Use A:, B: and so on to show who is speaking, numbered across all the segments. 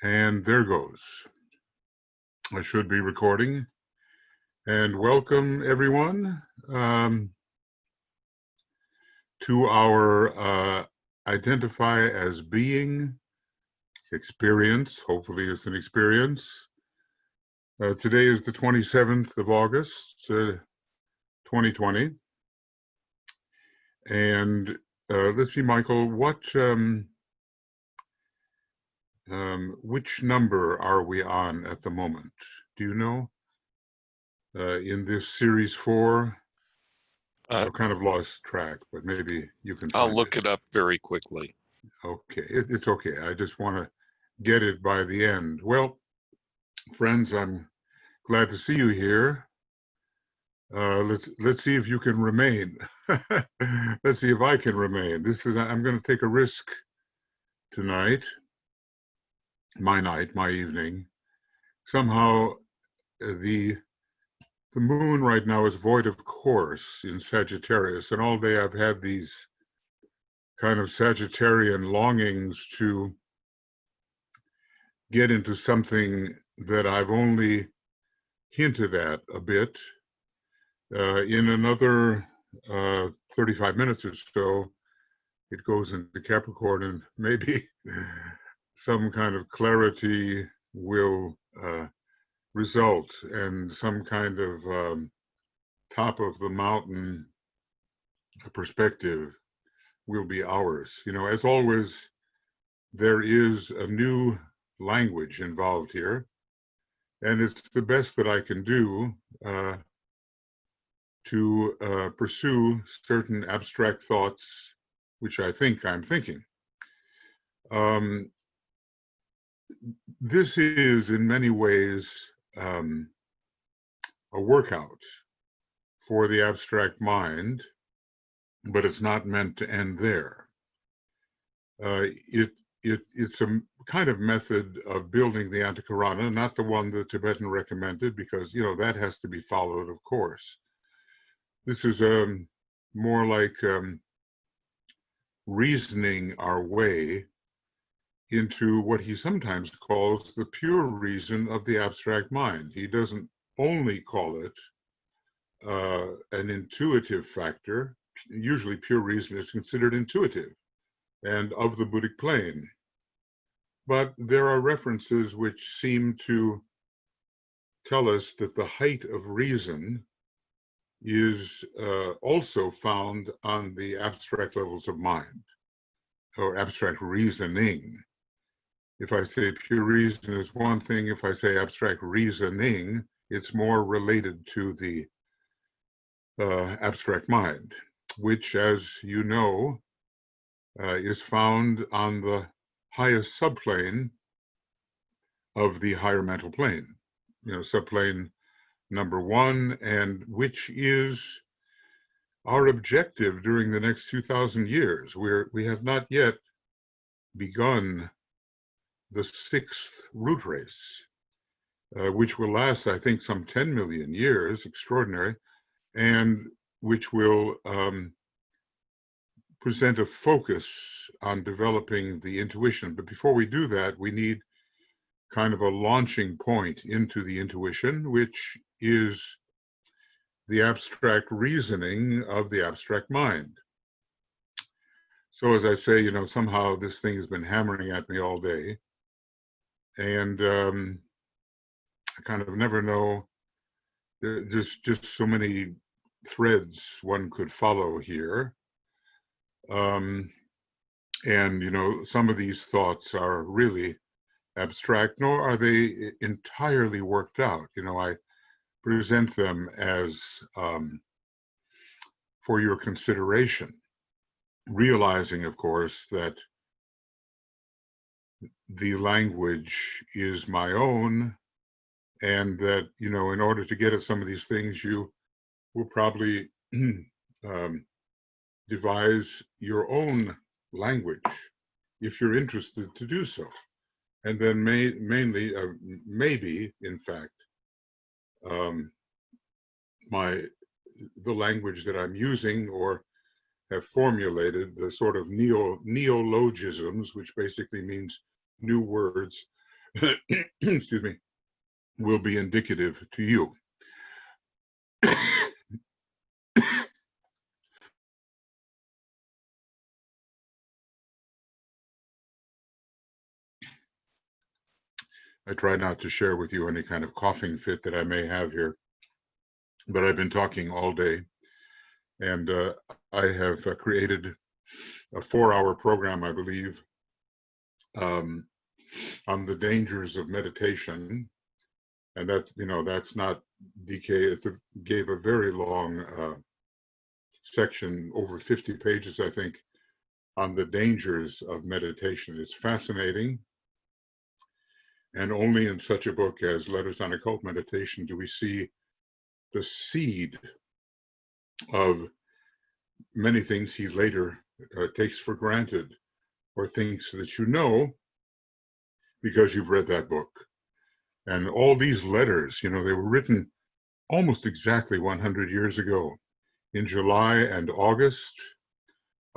A: And there goes. I should be recording. And welcome, everyone, to our Identify as Being experience. Hopefully it's an experience. Today is the 27th of August, 2020. And let's see, Michael, which number are we on at the moment? Do you know? In this series 4, I've kind of lost track, but maybe you can find
B: I'll look it up very quickly.
A: Okay, it's okay. I just want to get it by the end. Well, friends, I'm glad to see you here. Let's see if you can remain. Let's see if I can remain. I'm going to take a risk tonight. My night, my evening. Somehow, the moon right now is void of course in Sagittarius, and all day I've had these kind of Sagittarian longings to get into something that I've only hinted at a bit. In another 35 minutes or so, it goes into Capricorn, and maybe some kind of clarity will result, and some kind of top of the mountain perspective will be ours. You know, as always, there is a new language involved here, and it's the best that I can do to pursue certain abstract thoughts, which I think I'm thinking. This is in many ways a workout for the abstract mind, but it's not meant to end there. It's a kind of method of building the Antakarana, not the one the Tibetan recommended, because, you know, that has to be followed, of course. This is more like reasoning our way into what he sometimes calls the pure reason of the abstract mind. He doesn't only call it an intuitive factor. Usually pure reason is considered intuitive and of the Buddhic plane. But there are references which seem to tell us that the height of reason is also found on the abstract levels of mind, or abstract reasoning. If I say pure reason is one thing, if I say abstract reasoning, it's more related to the abstract mind, which, as you know, is found on the highest subplane of the higher mental plane, you know, subplane number 1, and which is our objective during the next 2,000 years. We have not yet begun the 6th root race, which will last, I think, some 10 million years, extraordinary, and which will present a focus on developing the intuition. But before we do that, we need kind of a launching point into the intuition, which is the abstract reasoning of the abstract mind. So as I say, you know, somehow this thing has been hammering at me all day, and I kind of never know, there's just so many threads one could follow here. And, you know, some of these thoughts are really abstract, nor are they entirely worked out. You know, I present them as for your consideration, realizing, of course, that the language is my own, and that, you know, in order to get at some of these things, you will probably devise your own language if you're interested to do so. And then mainly, maybe, in fact, the language that I'm using or have formulated, the sort of neologisms, which basically means new words, excuse me, will be indicative to you. I try not to share with you any kind of coughing fit that I may have here, but I've been talking all day, and I have created a 4-hour program, I believe, on the dangers of meditation, and that's not DK. Gave a very long section, over 50 pages, I think, on the dangers of meditation. It's fascinating. And only in such a book as Letters on Occult Meditation do we see the seed of many things he later takes for granted or thinks that you know because you've read that book. And all these letters, they were written almost exactly 100 years ago in July and August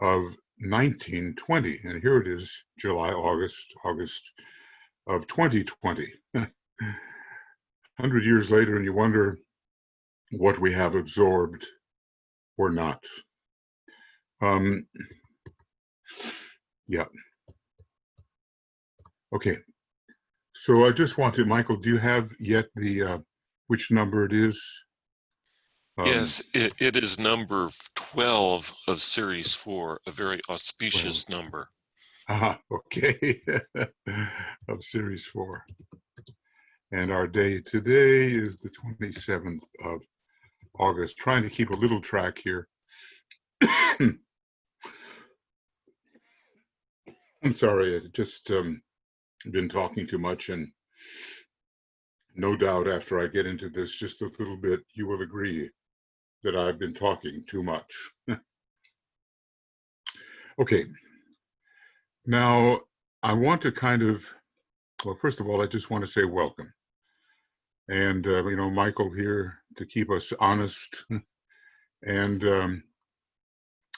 A: of 1920. And here it is, July, August of 2020. 100 years later, and you wonder what we have absorbed or not. Yeah. Okay. So I just want to, Michael, do you have yet the which number it is?
B: Yes, it is number 12 of Series 4, a very auspicious number.
A: Okay. Of Series 4. And our day today is the 27th of August. Trying to keep a little track here. I'm sorry, I've just been talking too much, and no doubt after I get into this just a little bit, you will agree that I've been talking too much. Okay. Now, I want to well, first of all, I just want to say welcome. And, Michael here to keep us honest. And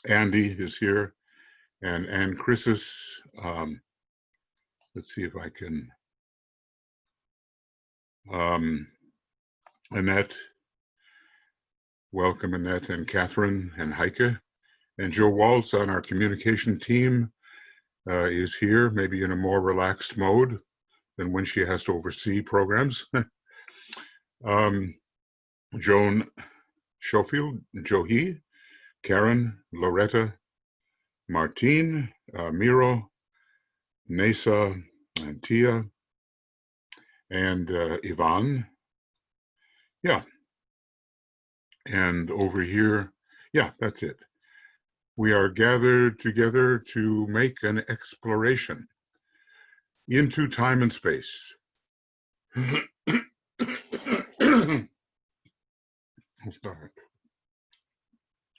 A: Andy is here. And Chris's, let's see if I can, Annette, welcome Annette, and Catherine and Heike. And Joe Waltz on our communication team is here, maybe in a more relaxed mode than when she has to oversee programs. Joan Schofield, Johi, Karen, Loretta, Martine, Miro, Nesa, and Tia, and Yvonne. Yeah. And over here, yeah, that's it. We are gathered together to make an exploration into time and space.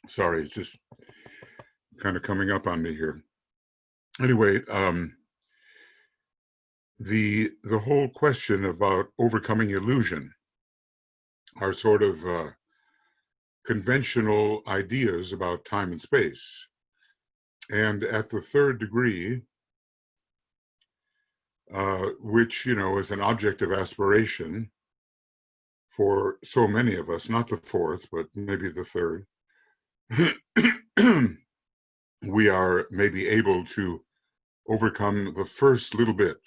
A: Sorry, it's just kind of coming up on me here. Anyway, the whole question about overcoming illusion are sort of conventional ideas about time and space. And at the third degree, which, is an object of aspiration for so many of us, not the fourth, but maybe the third, we are maybe able to overcome the first little bit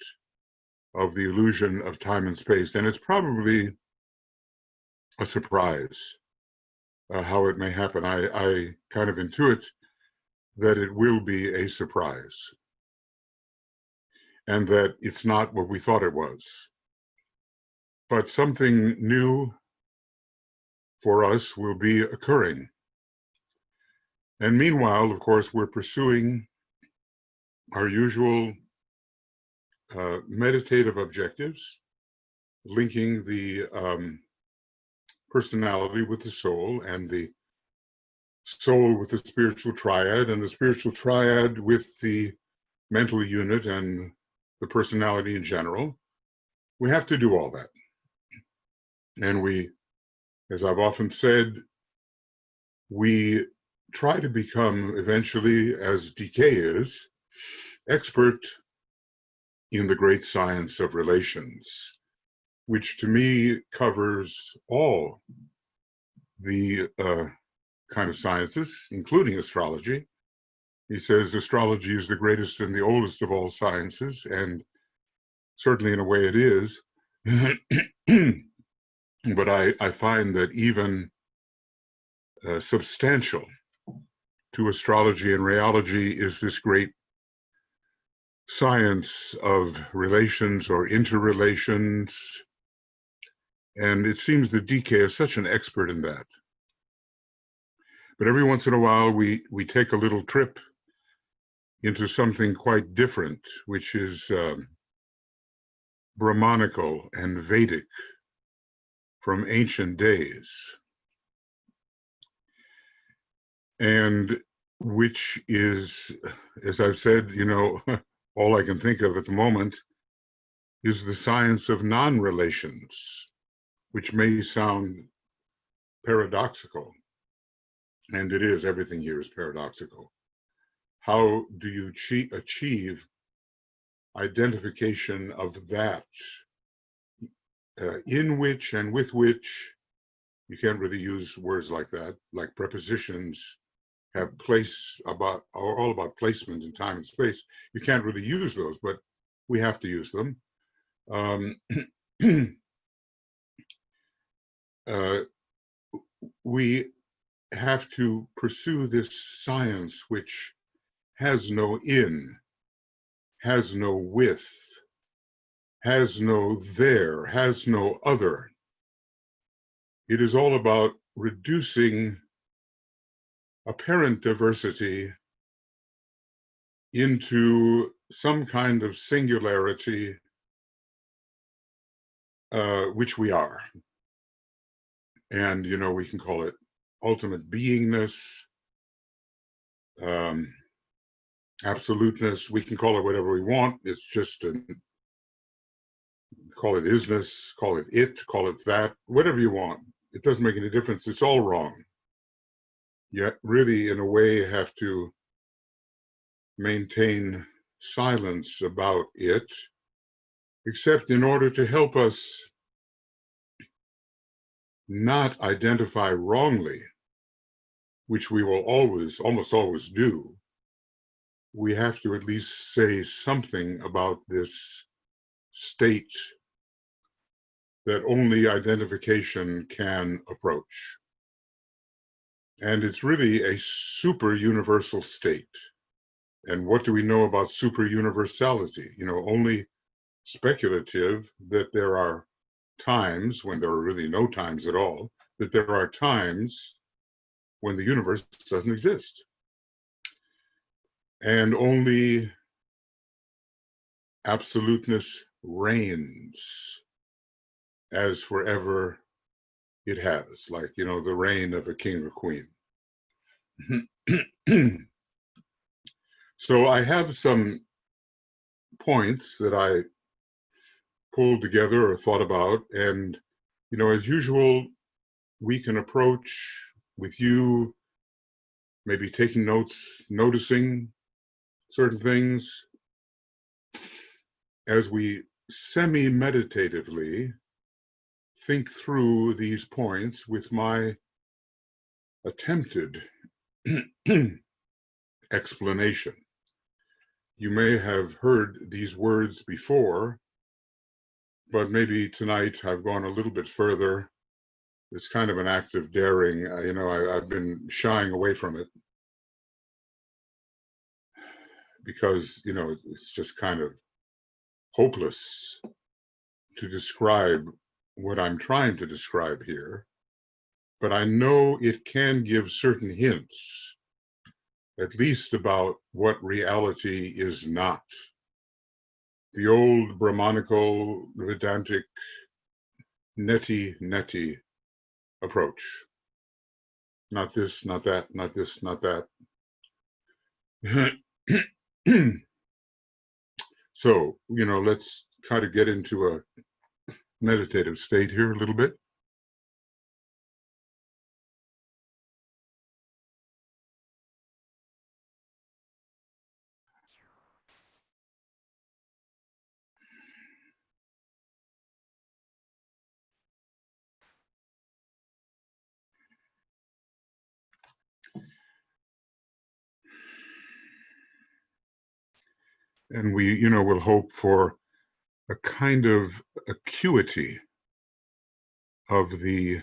A: of the illusion of time and space. And it's probably a surprise how it may happen. I kind of intuit that it will be a surprise and that it's not what we thought it was. But something new for us will be occurring. And meanwhile, of course, we're pursuing our usual meditative objectives, linking the personality with the soul, and the soul with the spiritual triad, and the spiritual triad with the mental unit and the personality in general. We have to do all that. And we, as I've often said, we try to become eventually, as DK is, expert in the great science of relations, which to me covers all the kind of sciences, including astrology. He says astrology is the greatest and the oldest of all sciences, and certainly in a way it is. But I find that even substantial to astrology and rheology is this great science of relations or interrelations. And it seems that DK is such an expert in that. But every once in a while, we take a little trip into something quite different, which is Brahmanical and Vedic from ancient days, and which is, as I've said, all I can think of at the moment is the science of non-relations, which may sound paradoxical, and it is. Everything here is paradoxical. How do you achieve identification of that in which and with which? You can't really use words like that, like prepositions have are all about placement in time and space. You can't really use those, but we have to use them. We have to pursue this science which has no in, has no with, has no there, has no other. It is all about reducing apparent diversity into some kind of singularity, which we are. And, we can call it ultimate beingness, absoluteness. We can call it whatever we want. It's just call it isness, call it that, whatever you want. It doesn't make any difference. It's all wrong. Yet really, in a way, have to maintain silence about it, except in order to help us not identify wrongly, which we will almost always do. We have to at least say something about this state that only identification can approach. And it's really a super universal state. And what do we know about super universality? Only speculative that there are times when there are really no times at all, that there are times when the universe doesn't exist. And only absoluteness reigns as forever it has, like, the reign of a king or queen. So I have some points that I pulled together or thought about, and, as usual, we can approach with you maybe taking notes, noticing certain things as we semi-meditatively think through these points with my attempted explanation. You may have heard these words before, but maybe tonight I've gone a little bit further. It's kind of an act of daring. I've been shying away from it because, it's just kind of hopeless to describe what I'm trying to describe here. But I know it can give certain hints, at least about what reality is not. The old Brahmanical, Vedantic, neti approach. Not this, not that, not this, not that. So, let's kind of get into a meditative state here a little bit. And we, will hope for a kind of acuity of the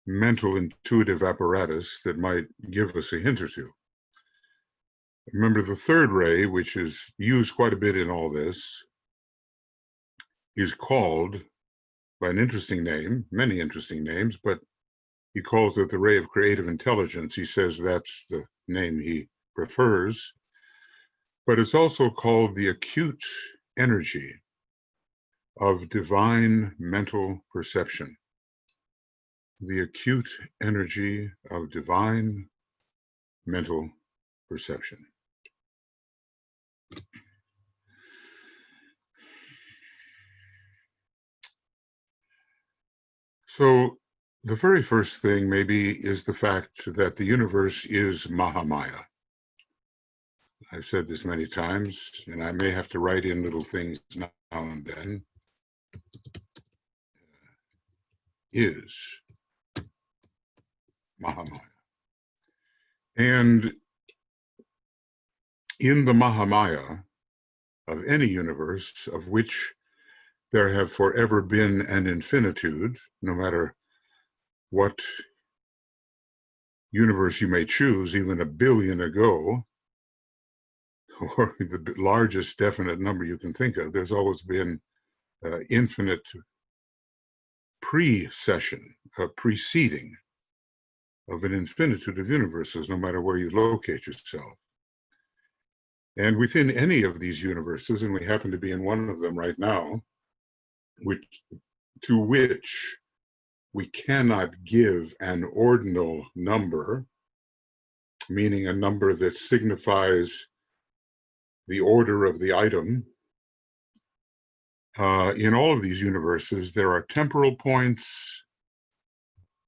A: mental intuitive apparatus that might give us a hint or two. Remember, the third ray, which is used quite a bit in all this, is called by an interesting name, many interesting names, but he calls it the ray of creative intelligence. He says that's the name he prefers. But it's also called the acute energy of divine mental perception. The acute energy of divine mental perception. So the very first thing maybe is the fact that the universe is Mahamaya. I've said this many times, and I may have to write in little things now and then. Is Mahamaya. And in the Mahamaya of any universe of which there have forever been an infinitude, no matter what universe you may choose, even 1 billion ago, or the largest definite number you can think of, there's always been infinite preceding of an infinitude of universes, no matter where you locate yourself. And within any of these universes, and we happen to be in one of them right now, to which we cannot give an ordinal number, meaning a number that signifies the order of the item. In all of these universes, there are temporal points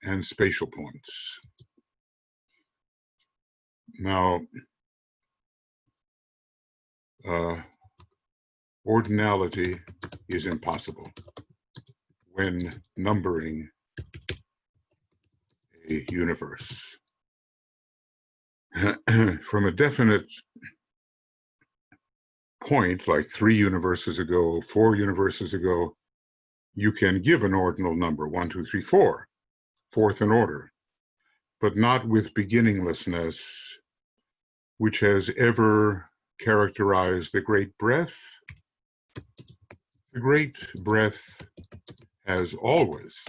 A: and spatial points. Now, ordinality is impossible when numbering a universe. From a definite point, like 3 universes ago, 4 universes ago, you can give an ordinal number, 1, 2, 3, 4, fourth in order, but not with beginninglessness, which has ever characterized the great breath. The great breath has always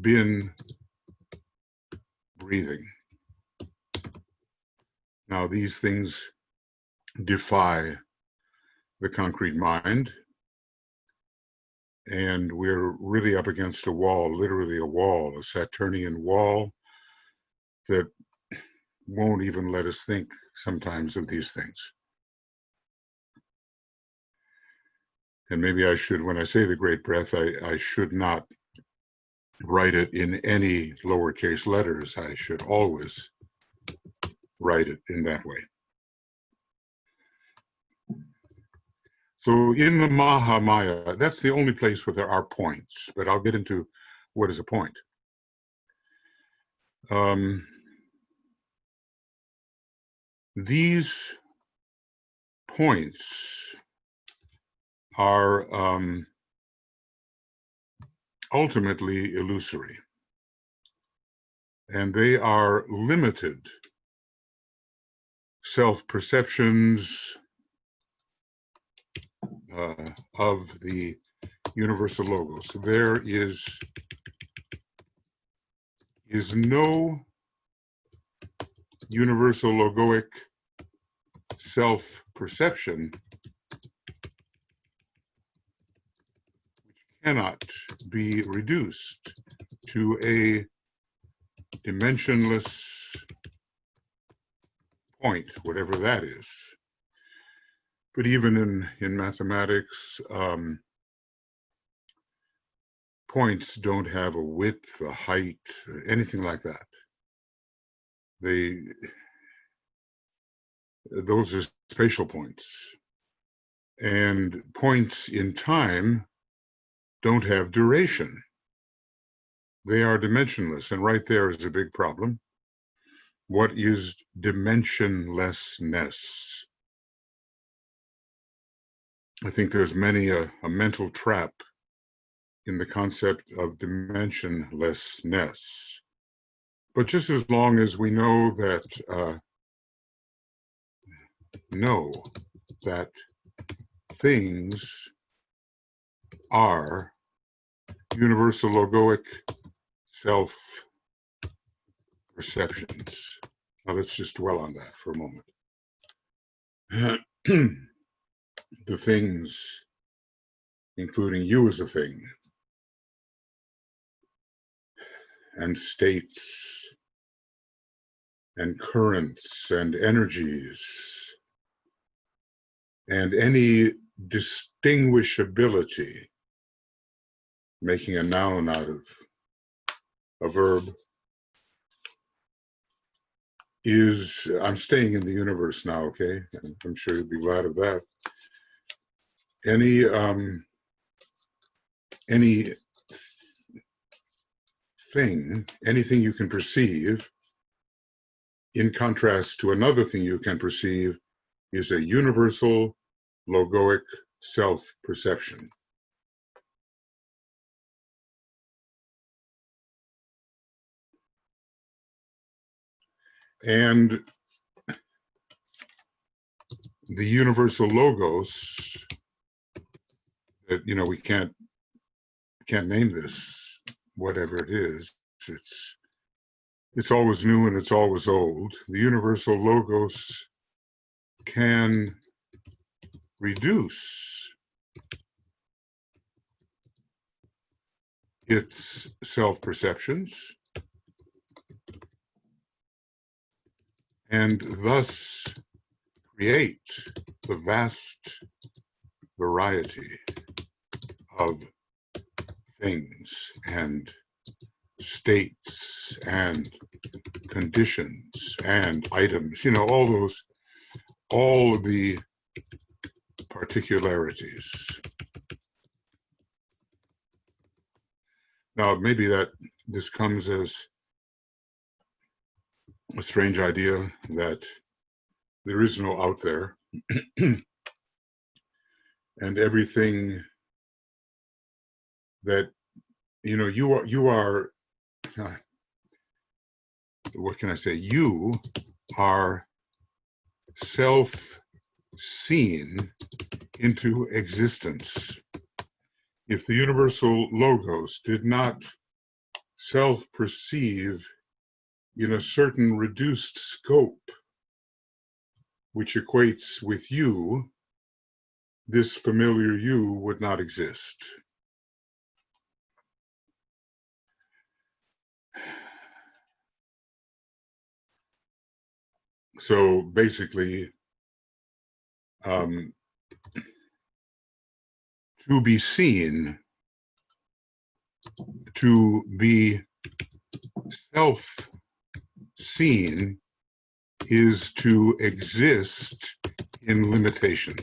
A: been breathing. Now, these things defy the concrete mind, and we're really up against a wall, literally a wall, a Saturnian wall that won't even let us think sometimes of these things. And maybe I should, when I say the great breath, I should not write it in any lowercase letters. I should always write it in that way. So in the Mahamaya, that's the only place where there are points, but I'll get into what is a point. These points are ultimately illusory, and they are limited self-perceptions of the universal logos. There is no universal logoic self-perception which cannot be reduced to a dimensionless point, whatever that is. But even in mathematics, points don't have a width, a height, anything like that. Those are spatial points. And points in time don't have duration. They are dimensionless, and right there is a big problem. what is dimensionlessness? I think there's many a mental trap in the concept of dimensionlessness. But just as long as we know that things are universal logoic self-perceptions. Now let's just dwell on that for a moment. The things, including you as a thing, and states, and currents, and energies, and any distinguishability, making a noun out of a verb, is, I'm staying in the universe now, okay? I'm sure you'll be glad of that. Any thing, anything you can perceive, in contrast to another thing you can perceive, is a universal logoic self-perception. And the universal logos that, you know, we can't name this, whatever it is, it's always new and it's always old. The universal logos can reduce its self-perceptions and thus create the vast variety of things and states and conditions and items, you know, all of the particularities. Now, maybe this comes as a strange idea that there is no out there, and everything that, you know, you are, what can I say? You are self-seen into existence. If the universal logos did not self-perceive in a certain reduced scope, which equates with you, this familiar you would not exist. So basically, to be seen, to be self-seen, is to exist in limitation.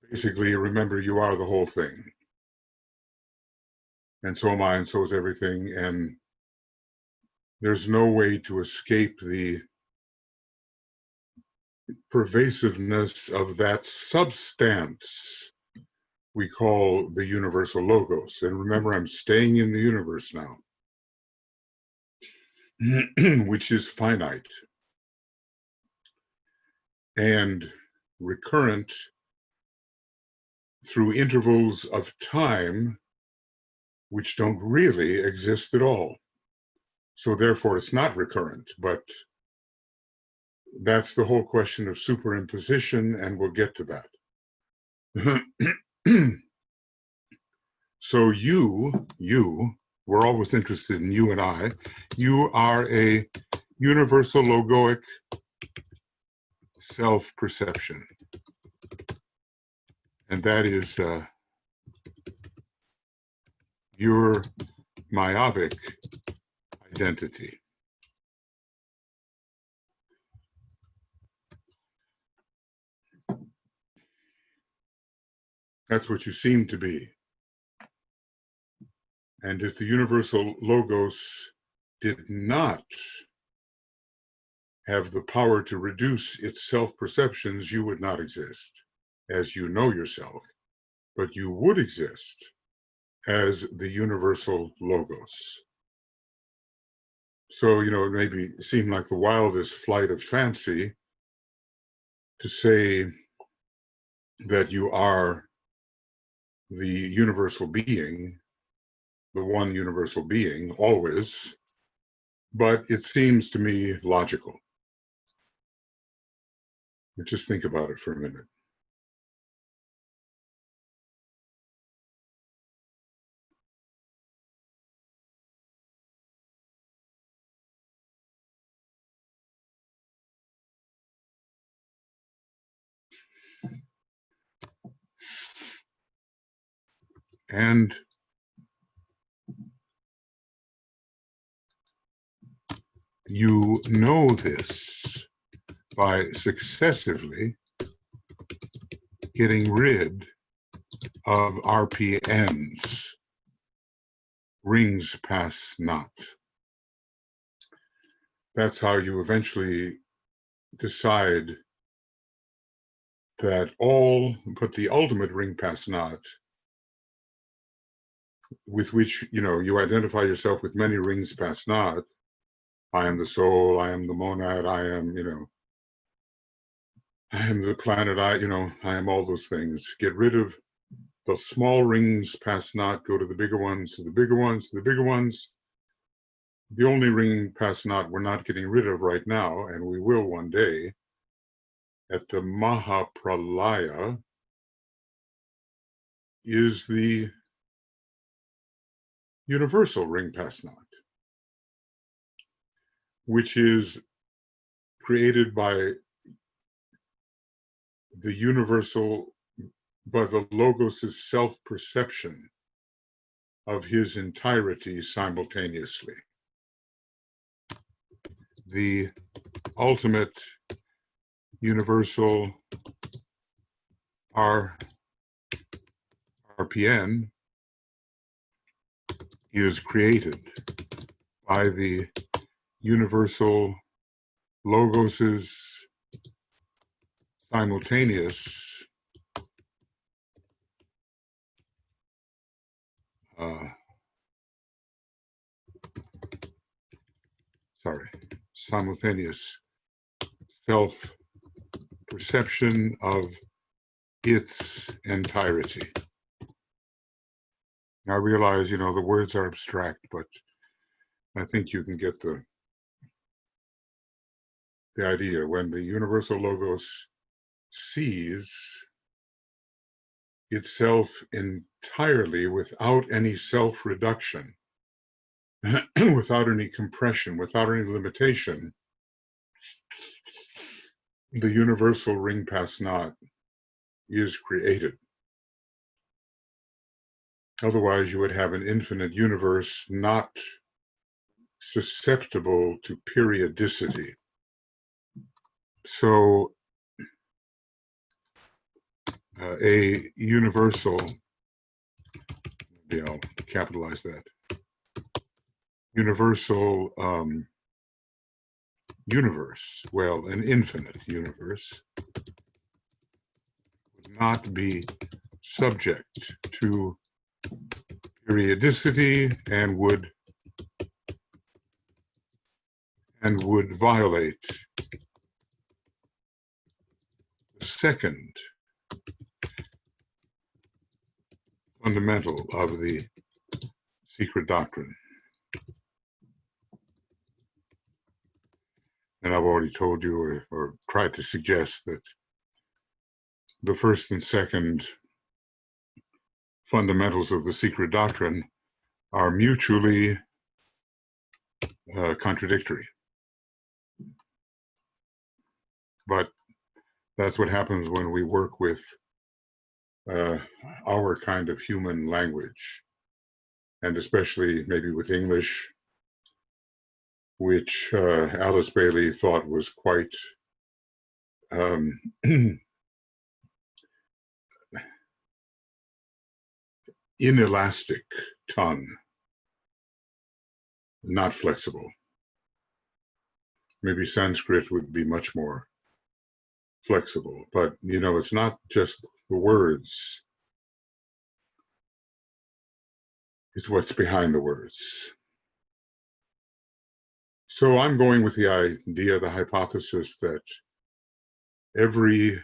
A: Basically, remember, you are the whole thing. And so am I, and so is everything. And there's no way to escape the pervasiveness of that substance we call the universal logos. And remember, I'm staying in the universe now, which is finite and recurrent through intervals of time which don't really exist at all. So therefore, it's not recurrent, but that's the whole question of superimposition, and we'll get to that. So we're always interested in you and I. You are a universal logoic self-perception. And that is your myopic identity. That's what you seem to be. And if the universal logos did not have the power to reduce its self-perceptions, you would not exist as you know yourself, but you would exist as the universal logos. So, it may seem like the wildest flight of fancy to say that you are the universal being, the one universal being, always, but it seems to me logical. Just think about it for a minute. And you know this by successively getting rid of RPNs, rings pass not. That's how you eventually decide that all but the ultimate ring pass not, with which you identify yourself with many rings pass not. I am the soul, I am the monad, I am the planet, I am all those things. Get rid of the small rings pass not, go to the bigger ones, to the bigger ones, to the bigger ones. The only ring pass not we're not getting rid of right now, and we will one day, at the Mahapralaya, is the universal ring pass not, which is created by the universal, by the Logos' self-perception of his entirety simultaneously. The ultimate universal RPN is created by the universal Logos' simultaneous simultaneous self-perception of its entirety. Now, I realize, the words are abstract, but I think you can get the idea. When the universal logos sees itself entirely without any self-reduction, without any compression, without any limitation, the universal ring pass not is created. Otherwise, you would have an infinite universe not susceptible to periodicity. So a universal, maybe I'll capitalize that, universal universe, well, an infinite universe, would not be subject to periodicity and would violate the second fundamental of the secret doctrine. And I've already told you or tried to suggest that the first and second fundamentals of the secret doctrine are mutually contradictory. But that's what happens when we work with our kind of human language, and especially maybe with English, which Alice Bailey thought was quite inelastic tongue. not flexible. Maybe Sanskrit would be much more flexible, but it's not just the words, it's what's behind the words. So I'm going with the idea, the hypothesis that every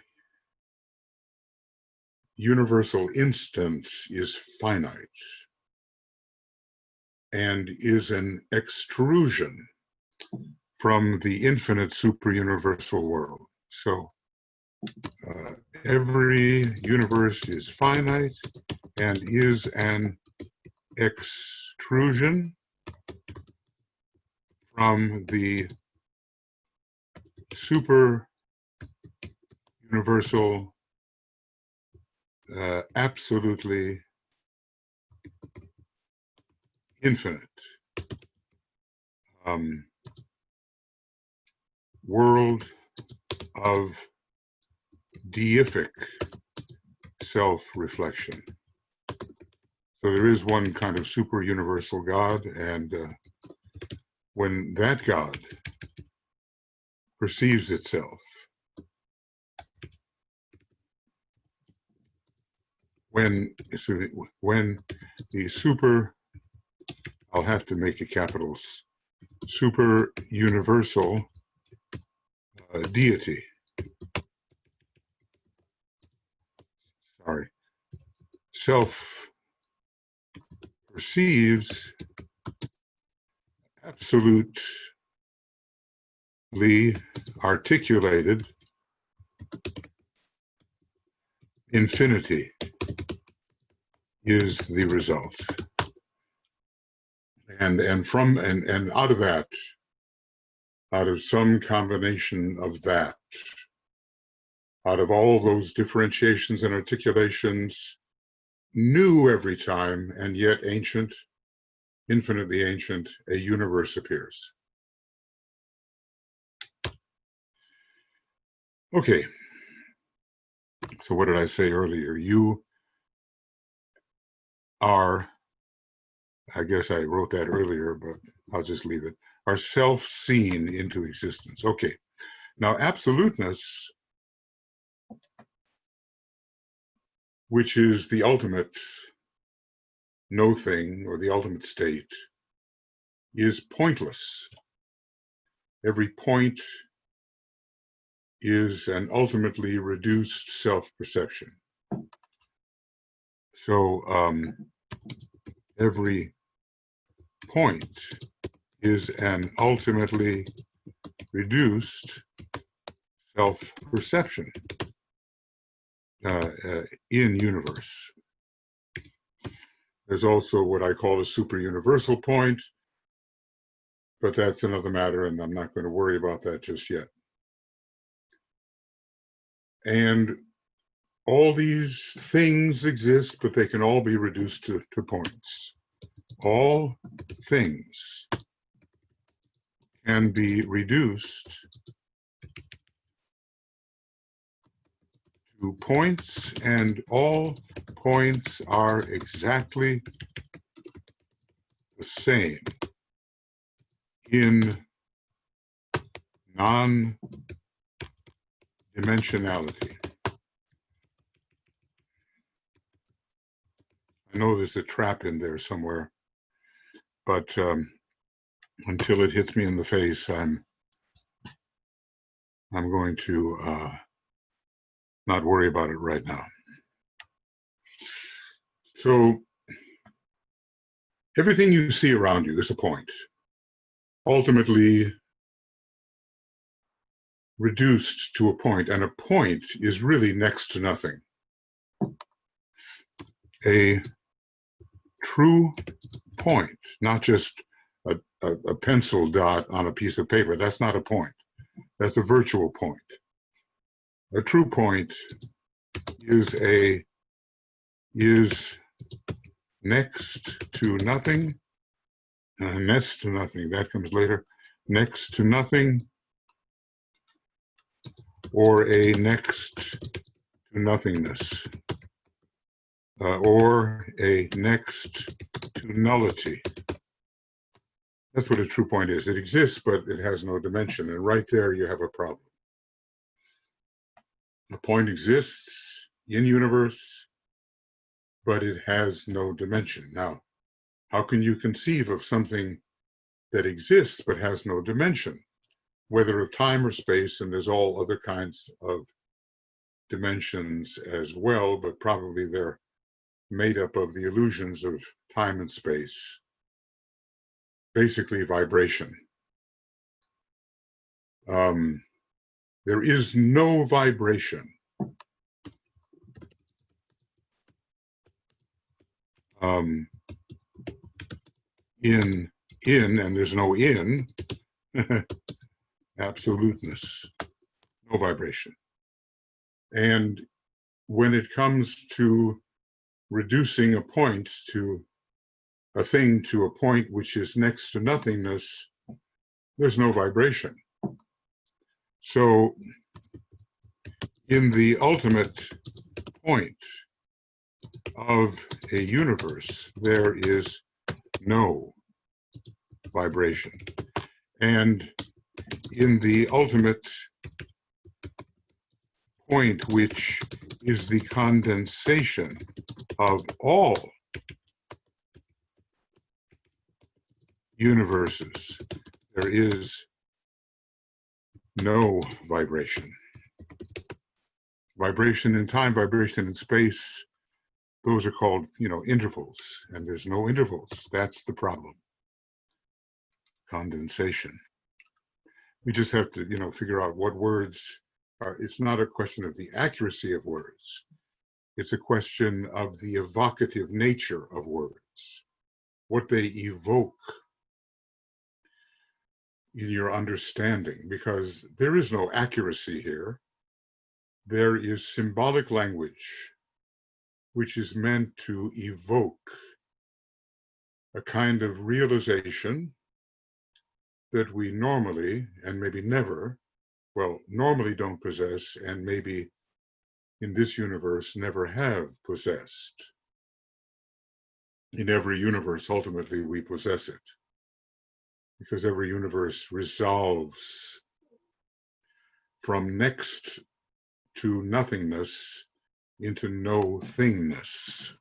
A: universal instance is finite and is an extrusion from the infinite superuniversal world. So every universe is finite and is an extrusion from the super universal, absolutely infinite world of deific self-reflection. So there is one kind of super universal God, and when that God perceives itself, when the super, I'll have to make it capitals, super universal deity, self perceives absolutely articulated infinity is the result. And out of that, out of some combination of that, out of all those differentiations and articulations, new every time and yet ancient, infinitely ancient, a universe appears. Okay, so what did I say earlier? You are, I guess I wrote that earlier, but I'll just leave it, are self-seen into existence. Okay, now absoluteness, which is the ultimate no thing or the ultimate state, is pointless. Every point is an ultimately reduced self-perception. So every point is an ultimately reduced self-perception in universe. There's also what I call a super universal point, but that's another matter, and I'm not going to worry about that just yet. And all these things exist, but they can all be reduced to points. All things can be reduced to points, and all points are exactly the same in non-dimensionality. I know there's a trap in there somewhere, but until it hits me in the face, I'm going to not worry about it right now. So everything you see around you is a point, ultimately reduced to a point, and a point is really next to nothing. A true point, not just a pencil dot on a piece of paper, that's not a point. That's a virtual point. A true point is next to nothing, next to nothing, that comes later, next to nothing, or a next to nothingness, or a next to nullity. That's what a true point is. It exists, but it has no dimension. And right there, you have a problem. A point exists in universe, but it has no dimension. Now, how can you conceive of something that exists but has no dimension, whether of time or space? And there's all other kinds of dimensions as well, but probably they're made up of the illusions of time and space, basically vibration. There is no vibration in, and there's no in, absoluteness, no vibration. And when it comes to reducing a point to a thing to a point which is next to nothingness, there's no vibration. So in the ultimate point of a universe, there is no vibration. And in the ultimate point, which is the condensation of all universes, there is no vibration. Vibration in time, vibration in space, those are called, intervals, and there's no intervals. That's the problem. Condensation. We just have to, figure out what words are. It's not a question of the accuracy of words. It's a question of the evocative nature of words, what they evoke in your understanding, because there is no accuracy here. There is symbolic language, which is meant to evoke a kind of realization that we normally, and maybe never, normally don't possess, and maybe in this universe never have possessed. In every universe, ultimately, we possess it, because every universe resolves from next to nothingness into no thingness.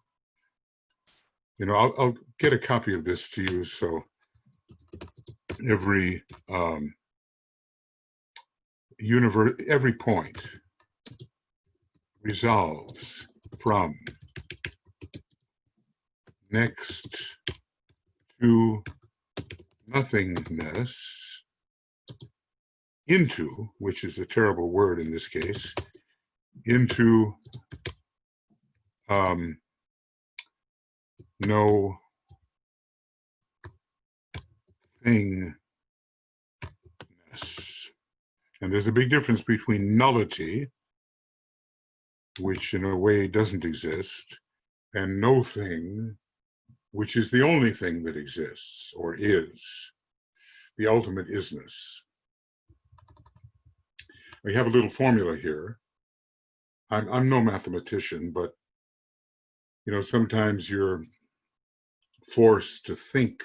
A: I'll get a copy of this to you, so every universe, every point resolves from next to nothingness into, which is a terrible word in this case, into no thingness. And there's a big difference between nullity, which in a way doesn't exist, and no thing, which is the only thing that exists or is, the ultimate isness. We have a little formula here. I'm no mathematician, but sometimes you're forced to think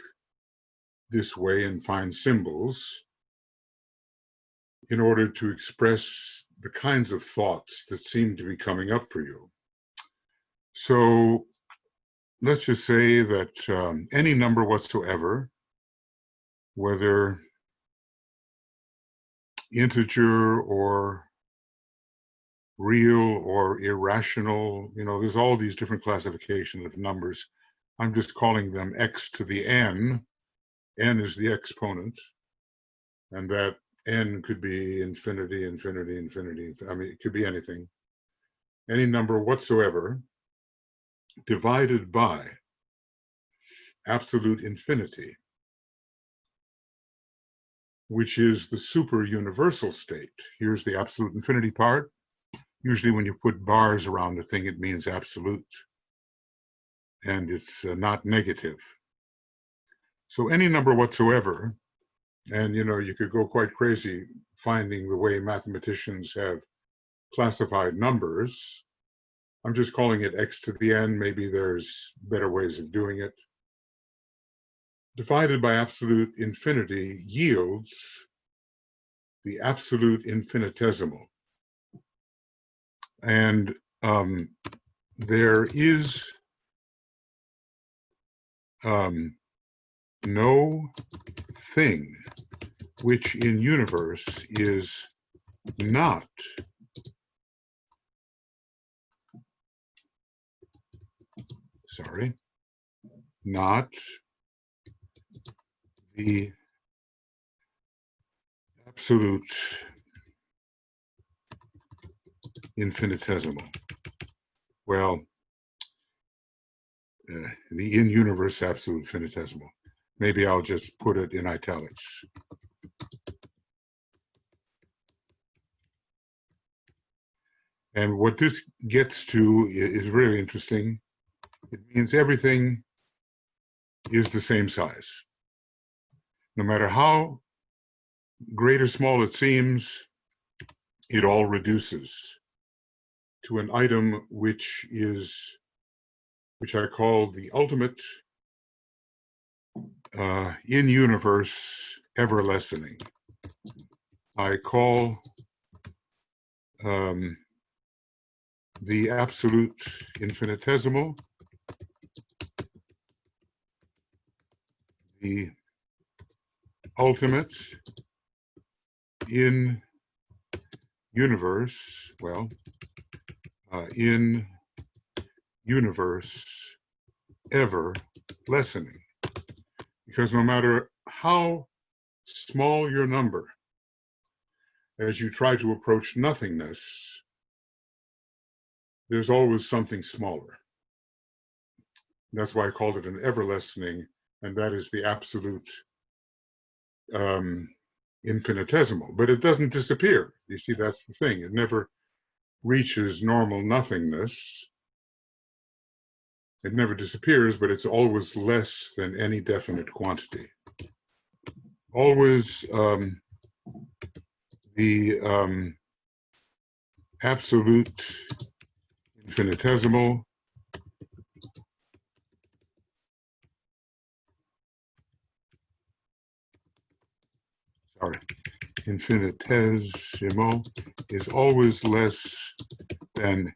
A: this way and find symbols in order to express the kinds of thoughts that seem to be coming up for you. So let's just say that any number whatsoever, whether integer or real or irrational, there's all these different classifications of numbers. I'm just calling them x to the n. N is the exponent, and that n could be infinity, infinity, infinity. I mean, it could be anything. Any number whatsoever divided by absolute infinity, which is the super universal state. Here's the absolute infinity part. Usually when you put bars around a thing, it means absolute, and it's not negative. So any number whatsoever, and you could go quite crazy finding the way mathematicians have classified numbers. I'm just calling it x to the n. Maybe there's better ways of doing it. divided by absolute infinity yields the absolute infinitesimal. And there is no thing which in universe is not not the absolute infinitesimal. Well, the in-universe absolute infinitesimal. Maybe I'll just put it in italics. And what this gets to is really interesting. It means everything is the same size. No matter how great or small it seems, it all reduces to an item which I call the ultimate in-universe ever-lessening. I call the absolute infinitesimal the ultimate in universe, in universe ever lessening. Because no matter how small your number, as you try to approach nothingness, there's always something smaller. That's why I called it an ever lessening, and that is the absolute infinitesimal. But it doesn't disappear. You see, that's the thing. It never reaches normal nothingness. It never disappears, but it's always less than any definite quantity. Always the absolute infinitesimal infinitesimal is always less than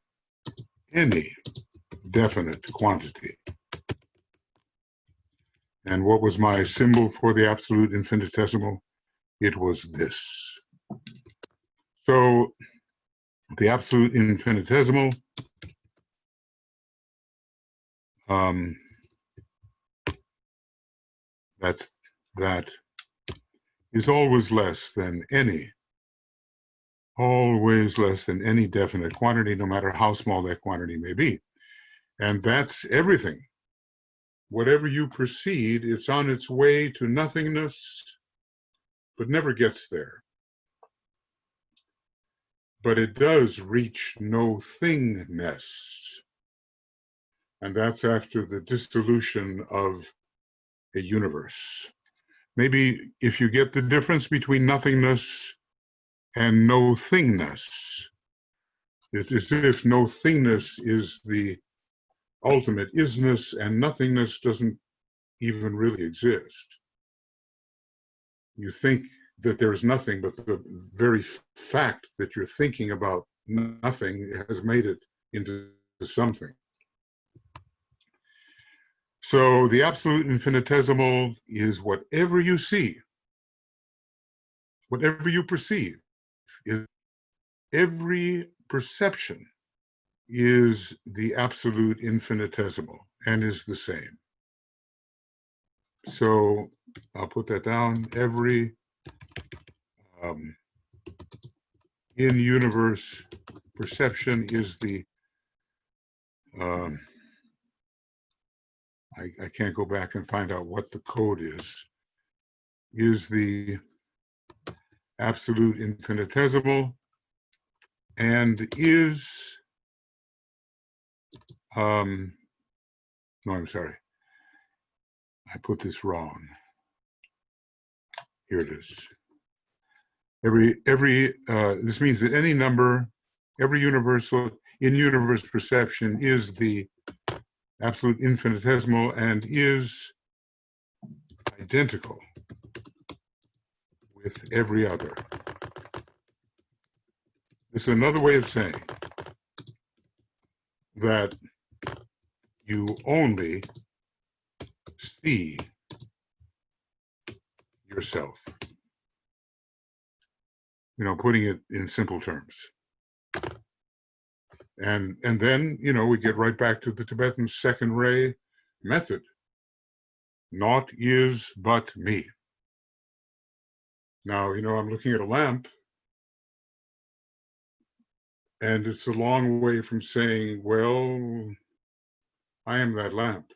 A: any definite quantity. And what was my symbol for the absolute infinitesimal? It was this. So the absolute infinitesimal that is always less than any definite quantity, no matter how small that quantity may be. And that's everything. Whatever you perceive, it's on its way to nothingness, but never gets there. But it does reach no thingness. And that's after the dissolution of a universe. Maybe if you get the difference between nothingness and no thingness, it's as if no thingness is the ultimate isness and nothingness doesn't even really exist. You think that there's nothing, but the very fact that you're thinking about nothing has made it into something. So the absolute infinitesimal is whatever you see, whatever you perceive. Every perception is the absolute infinitesimal and is the same. So I'll put that down. Every in-universe perception is the I can't go back and find out what the code is the absolute infinitesimal and is no, I'm sorry. I put this wrong. Here it is. This means that any number, every universal in-universe perception is the absolute infinitesimal and is identical with every other. It's another way of saying that you only see yourself. You know, putting it in simple terms. And then, you know, we get right back to the Tibetan second ray method. Naught is but me. Now, you know, I'm looking at a lamp, and it's a long way from saying, well, I am that lamp.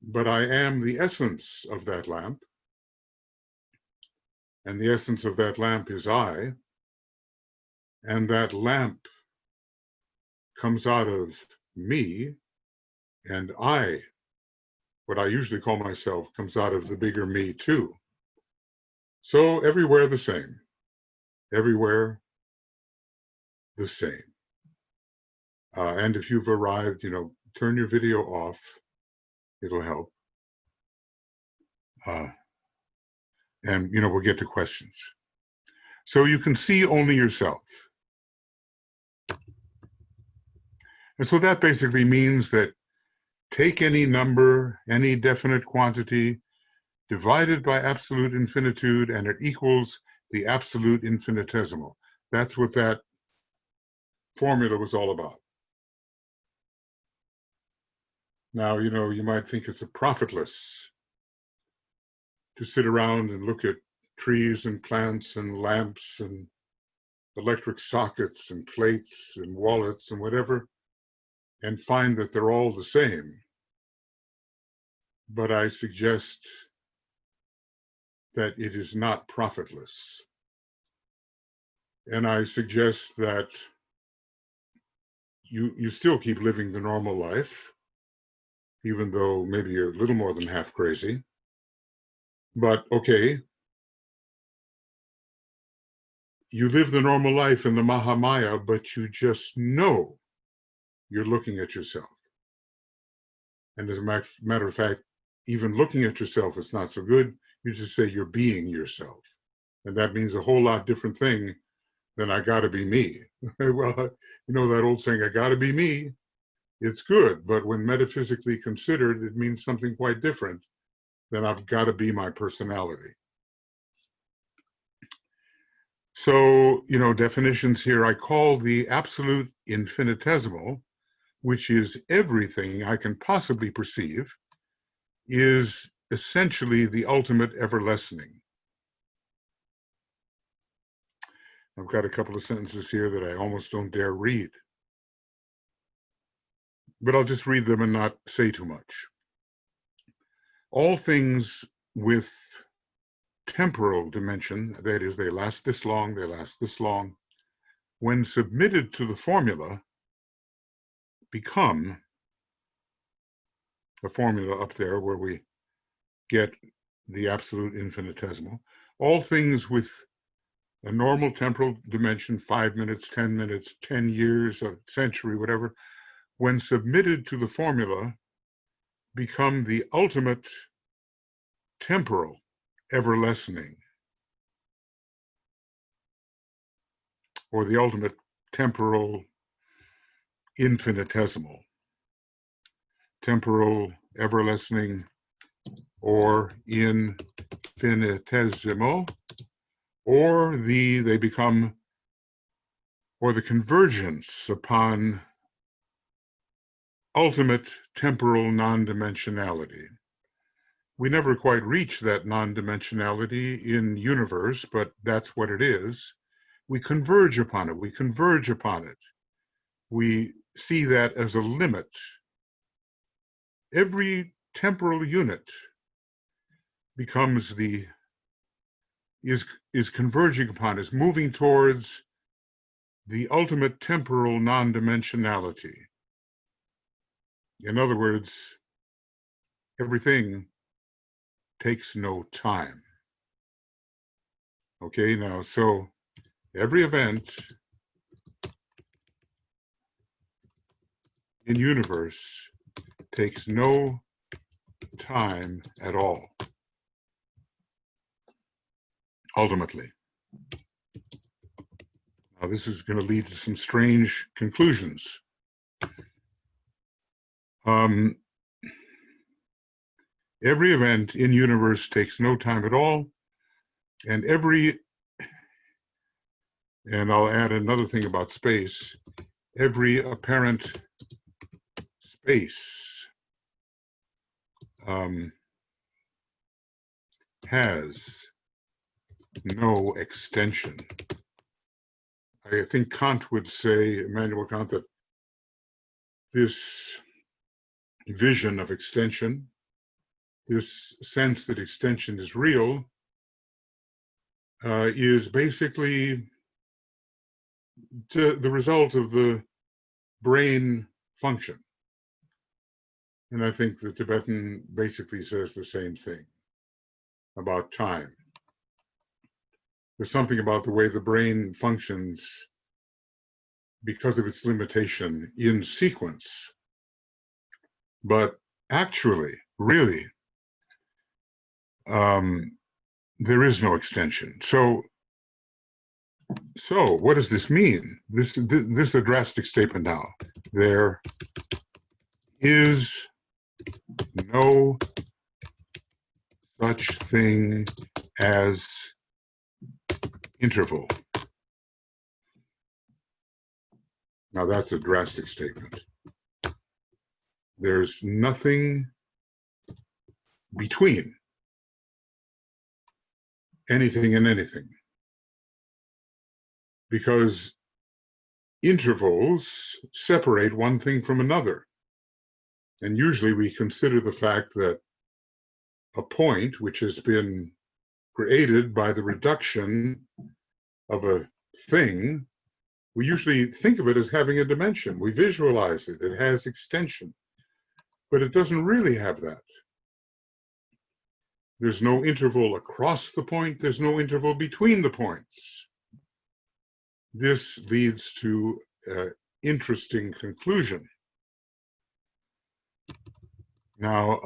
A: But I am the essence of that lamp, and the essence of that lamp is I, and that lamp comes out of me, and I, what I usually call myself, comes out of the bigger me too. So everywhere the same, everywhere the same. And if you've arrived, you know, turn your video off, it'll help. And, you know, we'll get to questions. So you can see only yourself. And so that basically means that take any number, any definite quantity, divide it by absolute infinitude, and it equals the absolute infinitesimal. That's what that formula was all about. Now, you know, you might think it's a profitless to sit around and look at trees and plants and lamps and electric sockets and plates and wallets and whatever, and find that they're all the same. But I suggest that it is not profitless. And I suggest that you still keep living the normal life, even though maybe you're a little more than half crazy. But okay, you live the normal life in the Mahamaya, but you just know you're looking at yourself. And as a matter of fact, even looking at yourself is not so good. You just say you're being yourself. And that means a whole lot different thing than I gotta be me. Well, you know that old saying, I gotta be me. It's good, but when metaphysically considered, it means something quite different than I've gotta be my personality. So, you know, definitions here, I call the absolute infinitesimal, which is everything I can possibly perceive, is essentially the ultimate ever-lessening. I've got a couple of sentences here that I almost don't dare read, but I'll just read them and not say too much. All things with temporal dimension, that is, they last this long, they last this long, when submitted to the formula, become a formula up there where we get the absolute infinitesimal. All things with a normal temporal dimension, 5 minutes, 10 minutes, 10 years, a century, whatever, when submitted to the formula, become the ultimate temporal ever-lessening, or the ultimate temporal infinitesimal. Temporal ever-lessening or infinitesimal, or they become, or the convergence upon ultimate temporal non-dimensionality. We never quite reach that non-dimensionality in universe, but that's what it is. We converge upon it, we converge upon it. We see that as a limit. Every temporal unit becomes is converging upon, is moving towards the ultimate temporal non-dimensionality. In other words, everything takes no time. Okay, now, so every event in universe takes no time at all, ultimately. Now, this is going to lead to some strange conclusions. Every event in universe takes no time at all, and I'll add another thing about space, every apparent space has no extension. I think Kant would say, Immanuel Kant, that this vision of extension, this sense that extension is real, is basically the result of the brain function. And I think the Tibetan basically says the same thing about time. There's something about the way the brain functions because of its limitation in sequence. But actually, really, there is no extension. So what does this mean? This is a drastic statement now. There is no such thing as interval. Now that's a drastic statement. There's nothing between anything and anything, because intervals separate one thing from another. And usually we consider the fact that a point which has been created by the reduction of a thing, we usually think of it as having a dimension. We visualize it. It has extension. But it doesn't really have that. There's no interval across the point. There's no interval between the points. This leads to an interesting conclusion. Now,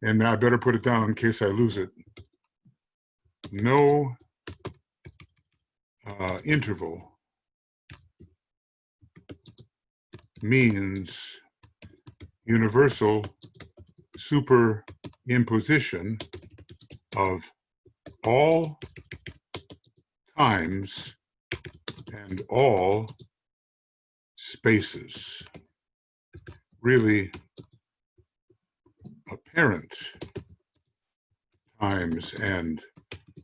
A: and I better put it down in case I lose it. No interval means universal superimposition of all times and all spaces. Really apparent times and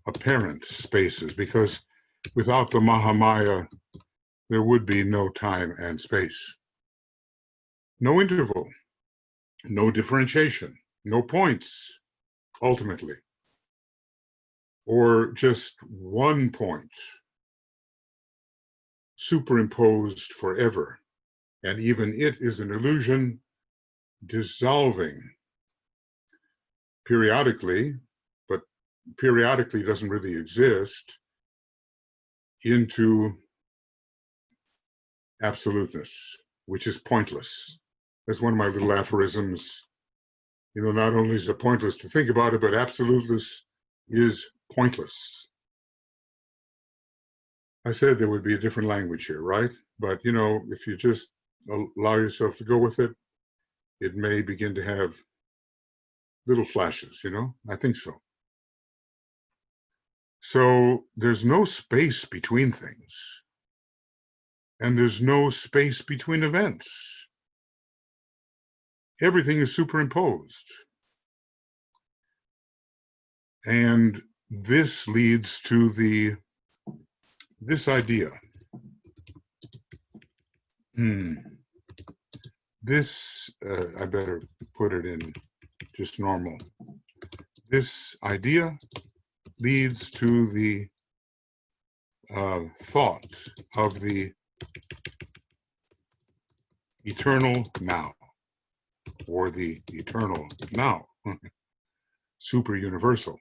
A: apparent spaces, because without the Mahamaya, there would be no time and space. No interval, no differentiation, no points, ultimately, or just one point superimposed forever. And even it is an illusion dissolving periodically, but periodically doesn't really exist, into absoluteness, which is pointless. That's one of my little aphorisms. You know, not only is it pointless to think about it, but absoluteness is pointless. I said there would be a different language here, right? But, you know, if you just allow yourself to go with it, it may begin to have little flashes, you know? I think so. So there's no space between things, and there's no space between events. Everything is superimposed. And this leads to this idea. This, I better put it in just normal. This idea leads to the thought of the eternal now, or the eternal now, super universal.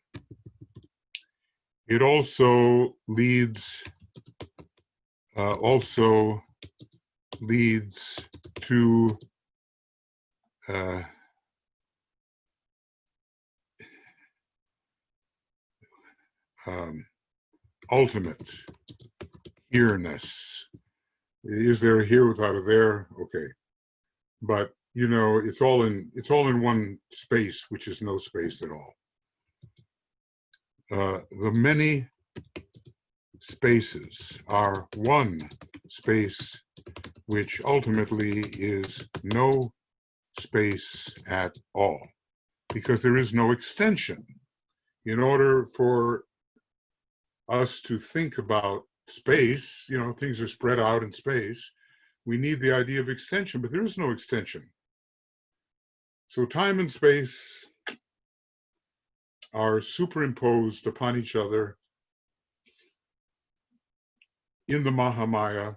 A: It also leads to ultimate here-ness. Is there a here without a there? Okay, but it's all in one space, which is no space at all. The many spaces are one space, which ultimately is no space at all, because there is no extension. In order for us to think about space, things are spread out in space, we need the idea of extension, but there is no extension. So time and space are superimposed upon each other in the Mahamaya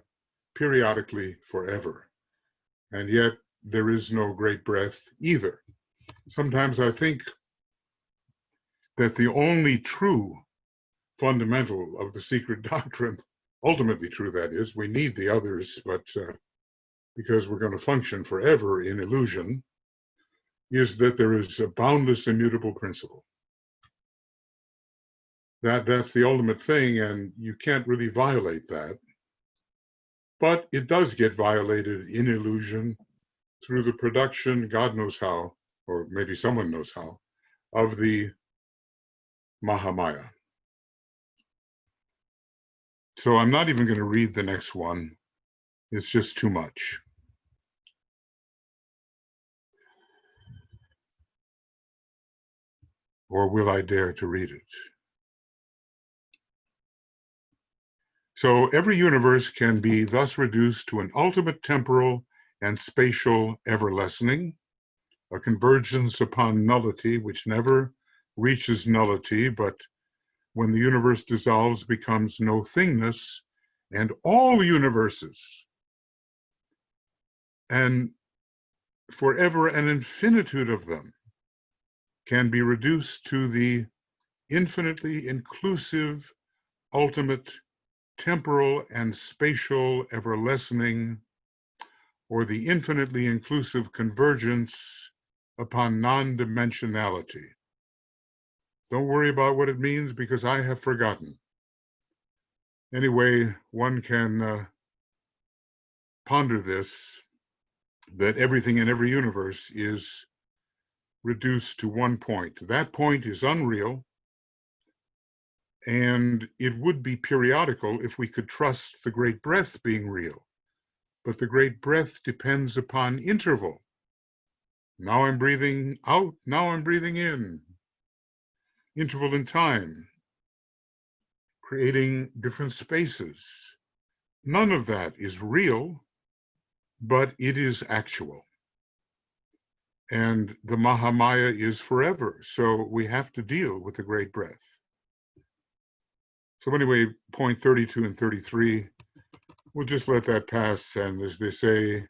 A: periodically forever. And yet there is no great breadth either. Sometimes I think that the only true fundamental of the secret doctrine, ultimately true that is, we need the others, but because we're going to function forever in illusion, is that there is a boundless immutable principle. That's the ultimate thing, and you can't really violate that. But it does get violated in illusion through the production, God knows how, or maybe someone knows how, of the Mahamaya. So I'm not even going to read the next one. It's just too much. Or will I dare to read it? So every universe can be thus reduced to an ultimate temporal and spatial ever-lessening, a convergence upon nullity which never reaches nullity, but when the universe dissolves becomes no thingness, and all universes, and forever an infinitude of them, can be reduced to the infinitely inclusive, ultimate, temporal and spatial ever-lessening, or the infinitely inclusive convergence upon non-dimensionality. Don't worry about what it means, because I have forgotten. Anyway, one can ponder this, that everything in every universe is reduced to one point. That point is unreal, and it would be periodical if we could trust the great breath being real. But the great breath depends upon interval. Now I'm breathing out, now I'm breathing in. Interval in time, creating different spaces. None of that is real, but it is actual. And the Mahamaya is forever, so we have to deal with the great breath. So anyway, point 32 and 33, we'll just let that pass, and as they say,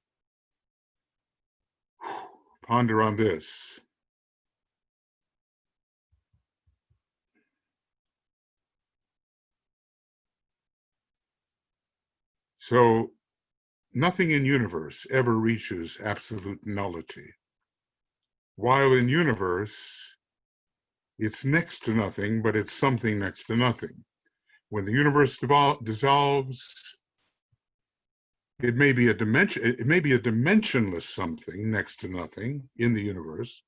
A: ponder on this. So nothing in universe ever reaches absolute nullity. While in universe, it's next to nothing, but it's something next to nothing. When the universe dissolves, it may be a dimensionless something next to nothing in the universe,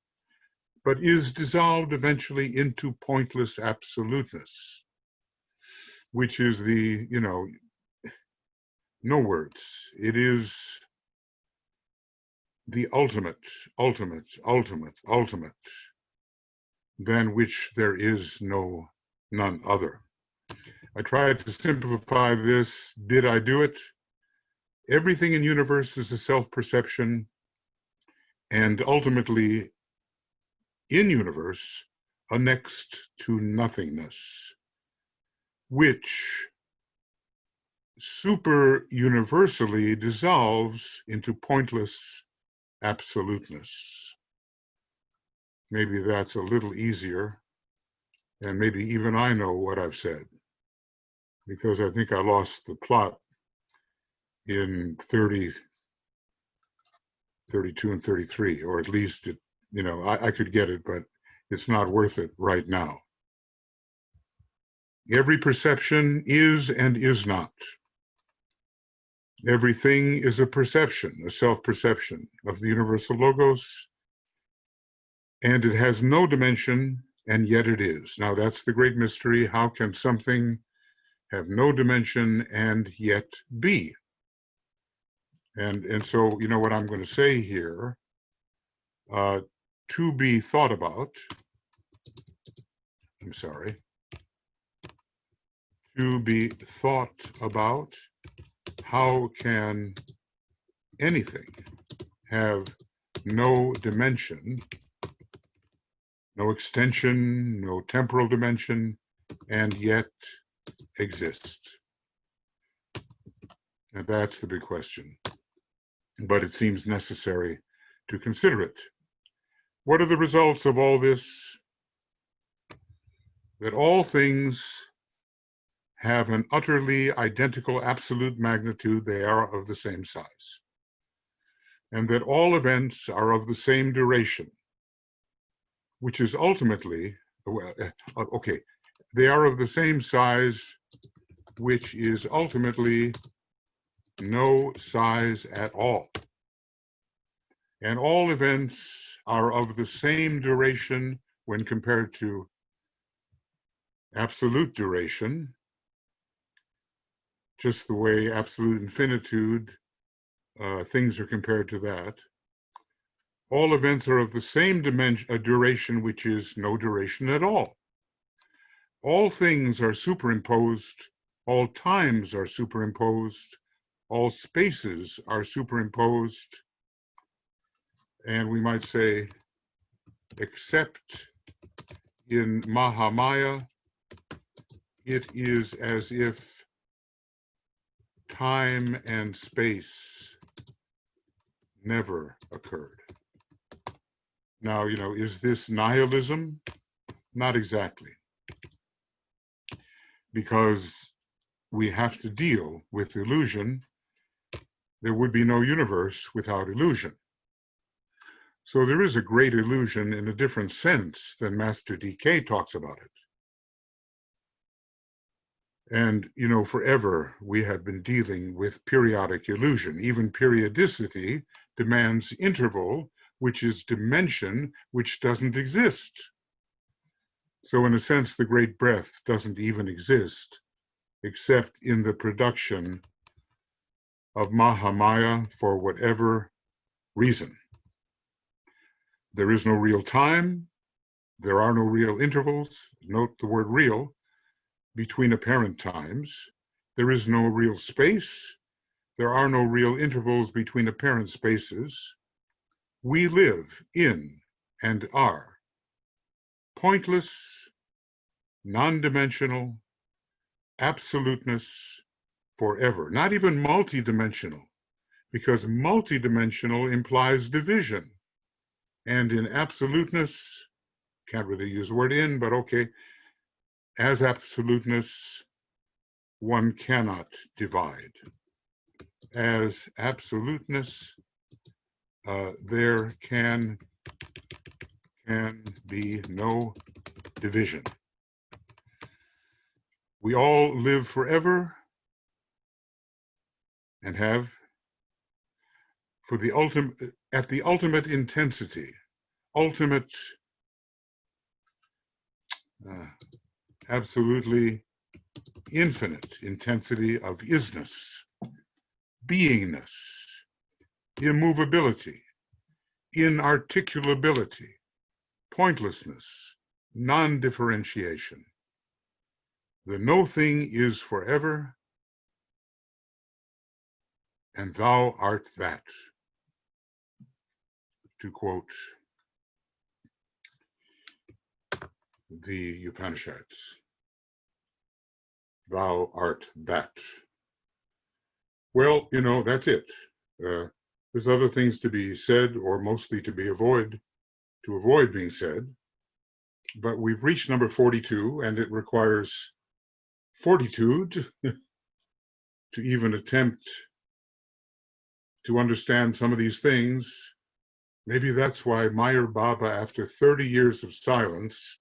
A: but is dissolved eventually into pointless absoluteness, which is the, no words. It is the ultimate, than which there is none other. I tried to simplify this. Did I do it? Everything in universe is a self-perception, and ultimately, in universe, a next to nothingness, which super universally dissolves into pointless absoluteness. Maybe that's a little easier, and maybe even I know what I've said, because I think I lost the plot in 30, 32, and 33, or at least it, I could get it, but it's not worth it right now. Every perception is and is not. Everything is a perception, a self-perception of the universal logos, and it has no dimension, and yet it is. Now that's the great mystery. How can something have no dimension and yet be? And so, you know what I'm going to say here, to be thought about, I'm sorry, to be thought about, how can anything have no dimension, no extension, no temporal dimension, and yet exist? And that's the big question. But it seems necessary to consider it. What are the results of all this? That all things have an utterly identical absolute magnitude. They are of the same size. And that all events are of the same duration, which is ultimately, okay, they are of the same size, which is ultimately no size at all. And all events are of the same duration when compared to absolute duration, just the way absolute infinitude, things are compared to that. All events are of the same duration, which is no duration at all. All things are superimposed, all times are superimposed, all spaces are superimposed, and we might say, except in Mahamaya, it is as if time and space never occurred. Now, you know, is this nihilism? Not exactly. Because we have to deal with illusion. There would be no universe without illusion. So there is a great illusion in a different sense than Master DK talks about it. And, you know, forever we have been dealing with periodic illusion. Even periodicity demands interval, which is dimension, which doesn't exist. So in a sense, the great breath doesn't even exist, except in the production of Mahamaya for whatever reason. There is no real time. There are no real intervals. Note the word real. Between apparent times. There is no real space. There are no real intervals between apparent spaces. We live in and are pointless, non-dimensional, absoluteness forever. Not even multidimensional, because multidimensional implies division. And in absoluteness, can't really use the word in, but okay, as absoluteness, one cannot divide. As absoluteness, there can be no division. We all live forever and have for the ultimate, at the ultimate intensity, ultimate, absolutely infinite intensity of isness, beingness, immovability, inarticulability, pointlessness, non-differentiation. The no thing is forever, and thou art that. To quote the Upanishads, thou art that. Well, you know, that's it. There's other things to be said, or mostly to avoid being said. But we've reached number 42, and it requires fortitude to even attempt to understand some of these things. Maybe that's why Meyer Baba, after 30 years of silence,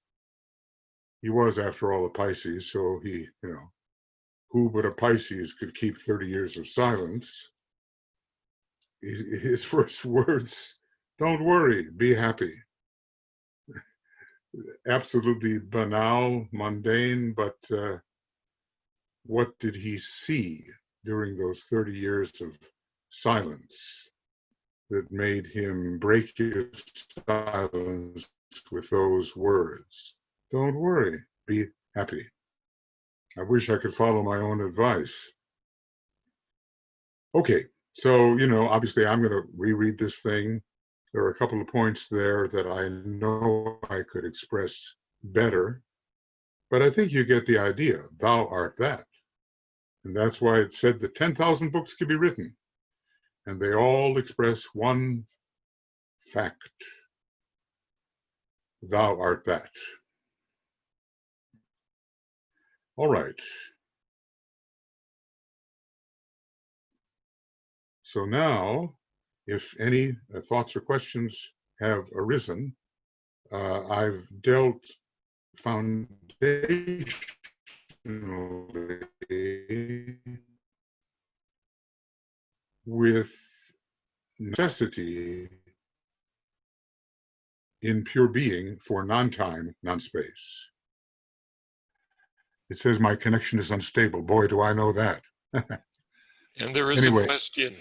A: he was, after all, a Pisces, so he, who but a Pisces could keep 30 years of silence? His first words, don't worry, be happy. Absolutely banal, mundane, but what did he see during those 30 years of silence that made him break his silence with those words? Don't worry, be happy. I wish I could follow my own advice. Okay, so, obviously I'm going to reread this thing. There are a couple of points there that I know I could express better, but I think you get the idea. Thou art that. And that's why it said that 10,000 books could be written, and they all express one fact. Thou art that. All right. So now, if any thoughts or questions have arisen, I've dealt foundationally with necessity in pure being for non-time, non-space. It says my connection is unstable. Boy, do I know that.
B: And there is
A: Anyway.
B: a question.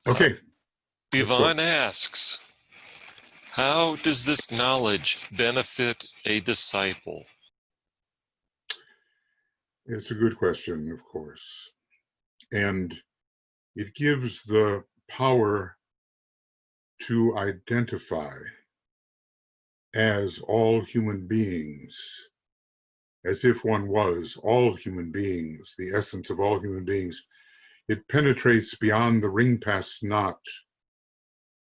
A: Okay.
B: Yvonne asks, how does this knowledge benefit a disciple?
A: It's a good question, of course. And it gives the power to identify as all human beings, as if one was all human beings, the essence of all human beings. It penetrates beyond the ring past knot,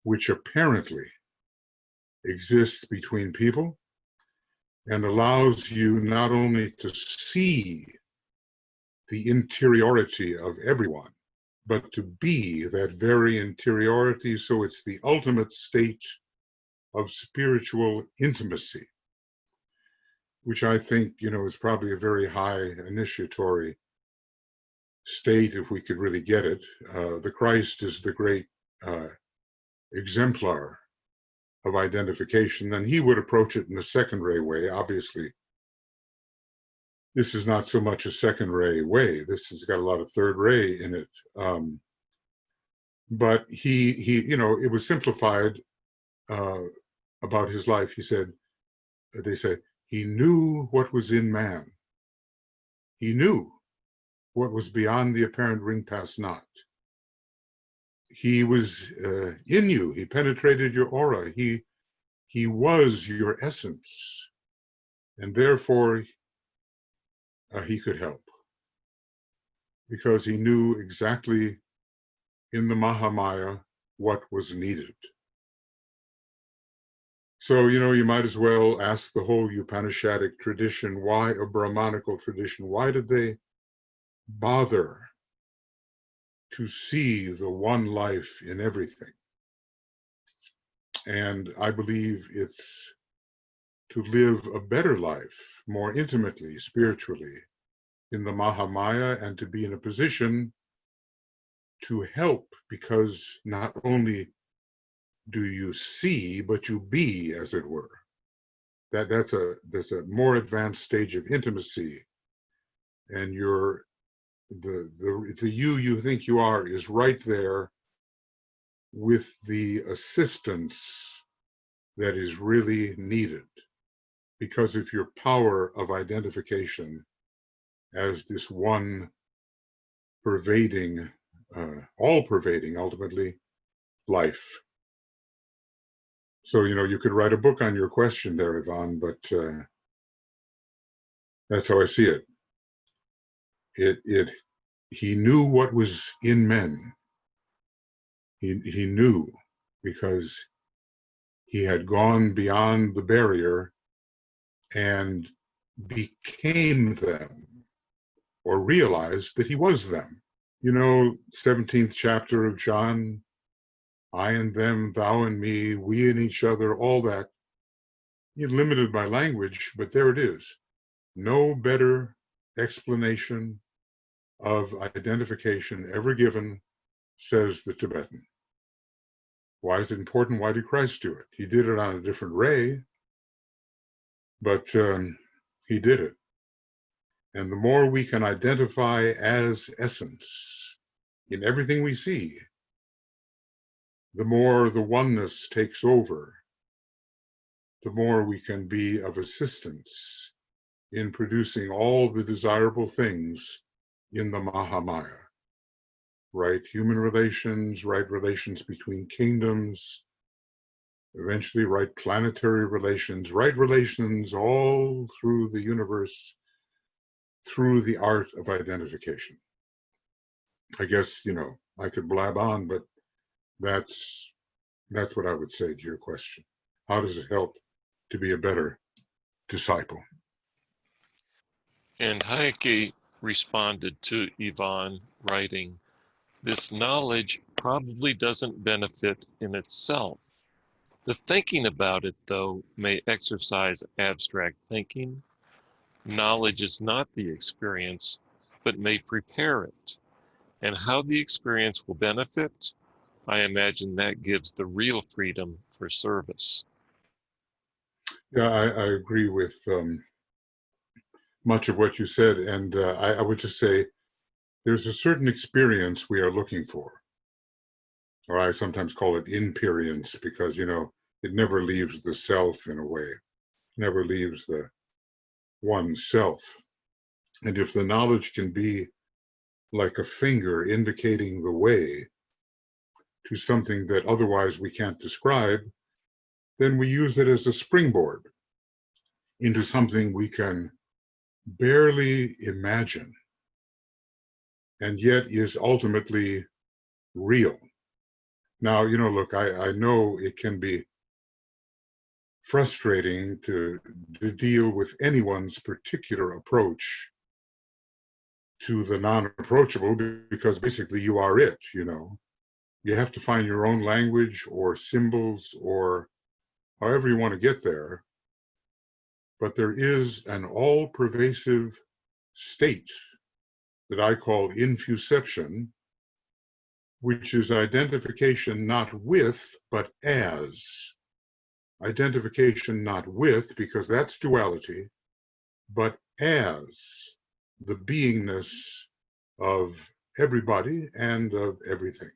A: which apparently exists between people, and allows you not only to see the interiority of everyone, but to be that very interiority. So it's the ultimate state of spiritual intimacy, which I think, is probably a very high initiatory state if we could really get it. The Christ is the great exemplar of identification. Then he would approach it in a second-ray way. Obviously, this is not so much a second-ray way. This has got a lot of third-ray in it. But he, it was simplified about his life. He said, they say, he knew what was in man. He knew what was beyond the apparent ring past knot. He was in you. He penetrated your aura. He was your essence, and therefore he could help, because he knew exactly in the Mahamaya what was needed. So, you might as well ask the whole Upanishadic tradition, why a Brahmanical tradition? Why did they bother to see the one life in everything? And I believe it's to live a better life, more intimately, spiritually, in the Mahamaya, and to be in a position to help, because not only do you see, but you be, as it were. That's a more advanced stage of intimacy, and the you think you are is right there with the assistance that is really needed because of your power of identification as this one pervading, all pervading, ultimately, life. So, you could write a book on your question there, Yvonne, but that's how I see it. He knew what was in men. He knew because he had gone beyond the barrier and became them, or realized that he was them. 17th chapter of John, I and them, thou and me, we and each other, all that. limited by language, but there it is. No better explanation of identification ever given, says the Tibetan. Why is it important? Why did Christ do it? He did it on a different ray, but he did it. And the more we can identify as essence in everything we see, the more the oneness takes over, the more we can be of assistance in producing all the desirable things in the Mahamaya. Right human relations, right relations between kingdoms, eventually right planetary relations, right relations all through the universe, through the art of identification. I guess, I could blab on, but that's what I would say to your question. How does it help to be a better disciple?
B: And Hayek responded to Yvonne, writing, "This knowledge probably doesn't benefit in itself. The thinking about it, though, may exercise abstract thinking. Knowledge is not the experience, but may prepare it. And how the experience will benefit, I imagine that gives the real freedom for service."
A: Yeah, I agree with much of what you said. And I would just say there's a certain experience we are looking for, or I sometimes call it imperience, because, it never leaves the self in a way, never leaves the one self. And if the knowledge can be like a finger indicating the way to something that otherwise we can't describe, then we use it as a springboard into something we can barely imagine and yet is ultimately real. Now, look, I know it can be frustrating to deal with anyone's particular approach to the non-approachable, because basically you are it. You have to find your own language or symbols or however you want to get there. But there is an all-pervasive state that I call infuception, which is identification not with, but as. Identification not with, because that's duality, but as the beingness of everybody and of everything.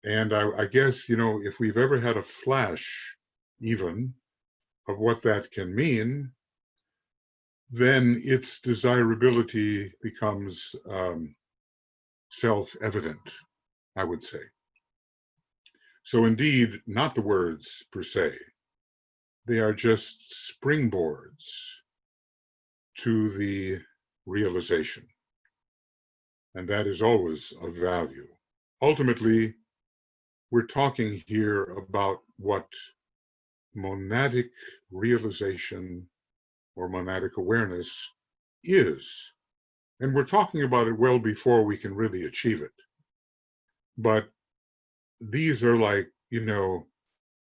A: And I guess, if we've ever had a flash even of what that can mean, then its desirability becomes self-evident, I would say. So indeed, not the words per se, they are just springboards to the realization. And that is always of value. Ultimately, we're talking here about what monadic realization or monadic awareness is. And we're talking about it well before we can really achieve it. But these are like,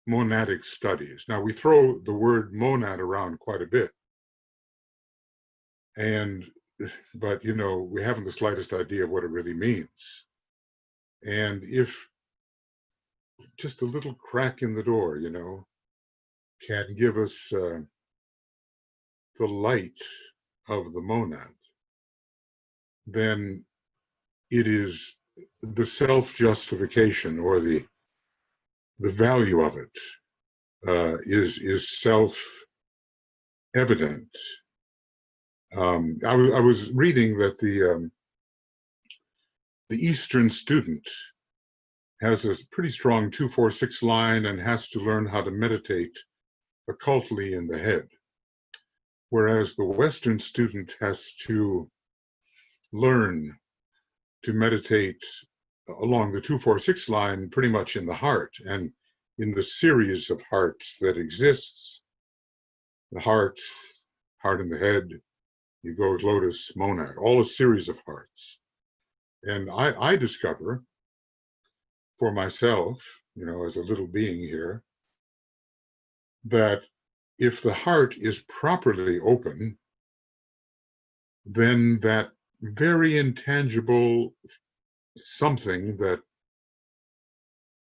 A: monadic studies. Now, we throw the word monad around quite a bit. But, we haven't the slightest idea of what it really means. And if just a little crack in the door, can give us the light of the monad, then it is the self-justification, or the value of it is self-evident. I was reading that the Eastern student has a pretty strong 2-4-6 line and has to learn how to meditate occultly in the head, whereas the Western student has to learn to meditate along the 2-4-6 line pretty much in the heart, and in the series of hearts that exists. The heart in the head, you go lotus, monad, all a series of hearts. And I discover for myself, as a little being here, that if the heart is properly open, then that very intangible something that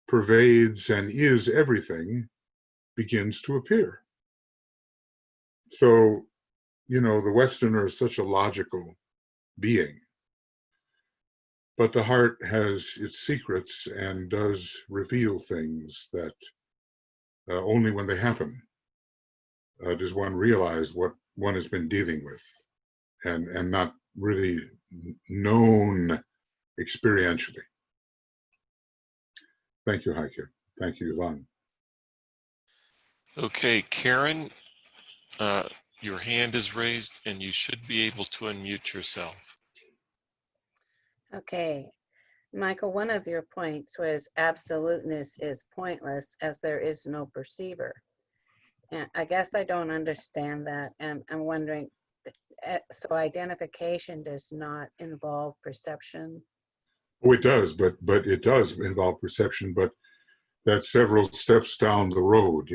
A: pervades and is everything begins to appear. So, the Westerner is such a logical being, but the heart has its secrets and does reveal things that only when they happen does one realize what one has been dealing with, and not really known experientially. Thank you, Heike. Thank you, Yvonne.
B: Okay, Karen, your hand is raised and you should be able to unmute yourself.
C: Okay, Michael, one of your points was absoluteness is pointless as there is no perceiver. And I guess I don't understand that. And I'm wondering, so identification does not involve perception?
A: Oh, it does, but it does involve perception, but that's several steps down the road,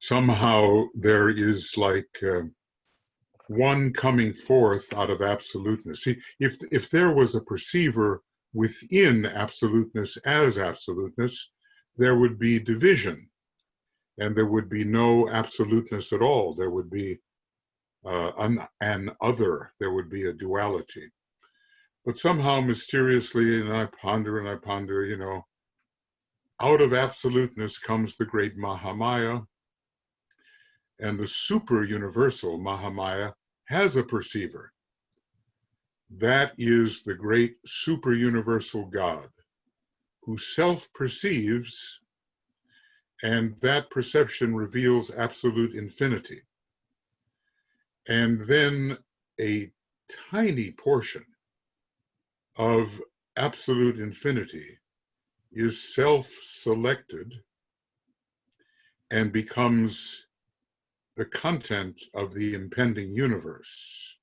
A: Somehow there is like one coming forth out of absoluteness. See, if there was a perceiver within absoluteness as absoluteness, there would be division, and there would be no absoluteness at all. There would be an other. There would be a duality. But somehow, mysteriously, and I ponder, out of absoluteness comes the great Mahamaya, and the super universal Mahamaya has a perceiver. That is the great super universal God who self-perceives, and that perception reveals absolute infinity. And then a tiny portion of absolute infinity is self-selected and becomes the content of the impending universe.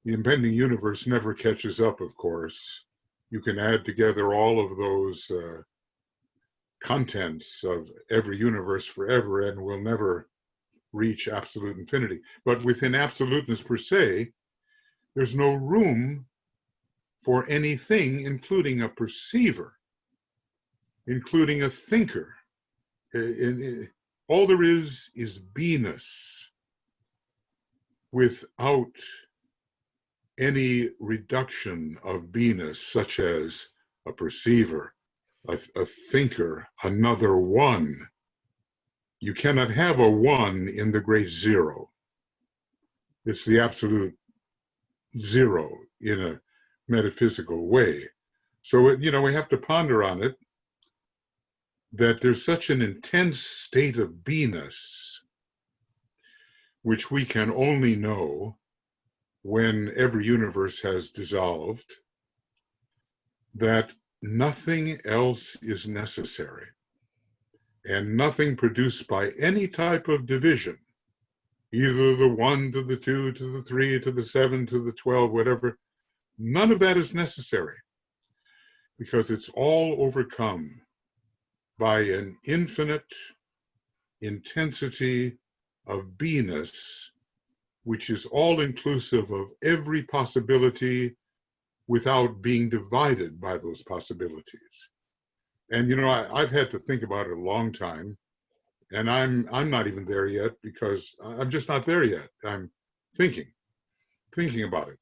A: The impending universe never catches up, of course. You can add together all of those contents of every universe forever and will never reach absolute infinity. But within absoluteness per se, there's no room for anything, including a perceiver, including a thinker. All there is beingness without any reduction of beingness, such as a perceiver, a thinker, another one. You cannot have a one in the great zero. It's the absolute zero in a metaphysical way. So, we have to ponder on it, that there's such an intense state of beingness, which we can only know when every universe has dissolved, that nothing else is necessary, and nothing produced by any type of division, either the 1 to the 2 to the 3 to the 7 to the 12, whatever, none of that is necessary, because it's all overcome by an infinite intensity of beingness, which is all inclusive of every possibility without being divided by those possibilities. And I've had to think about it a long time, and I'm not even there yet, because I'm just not there yet. I'm thinking about it.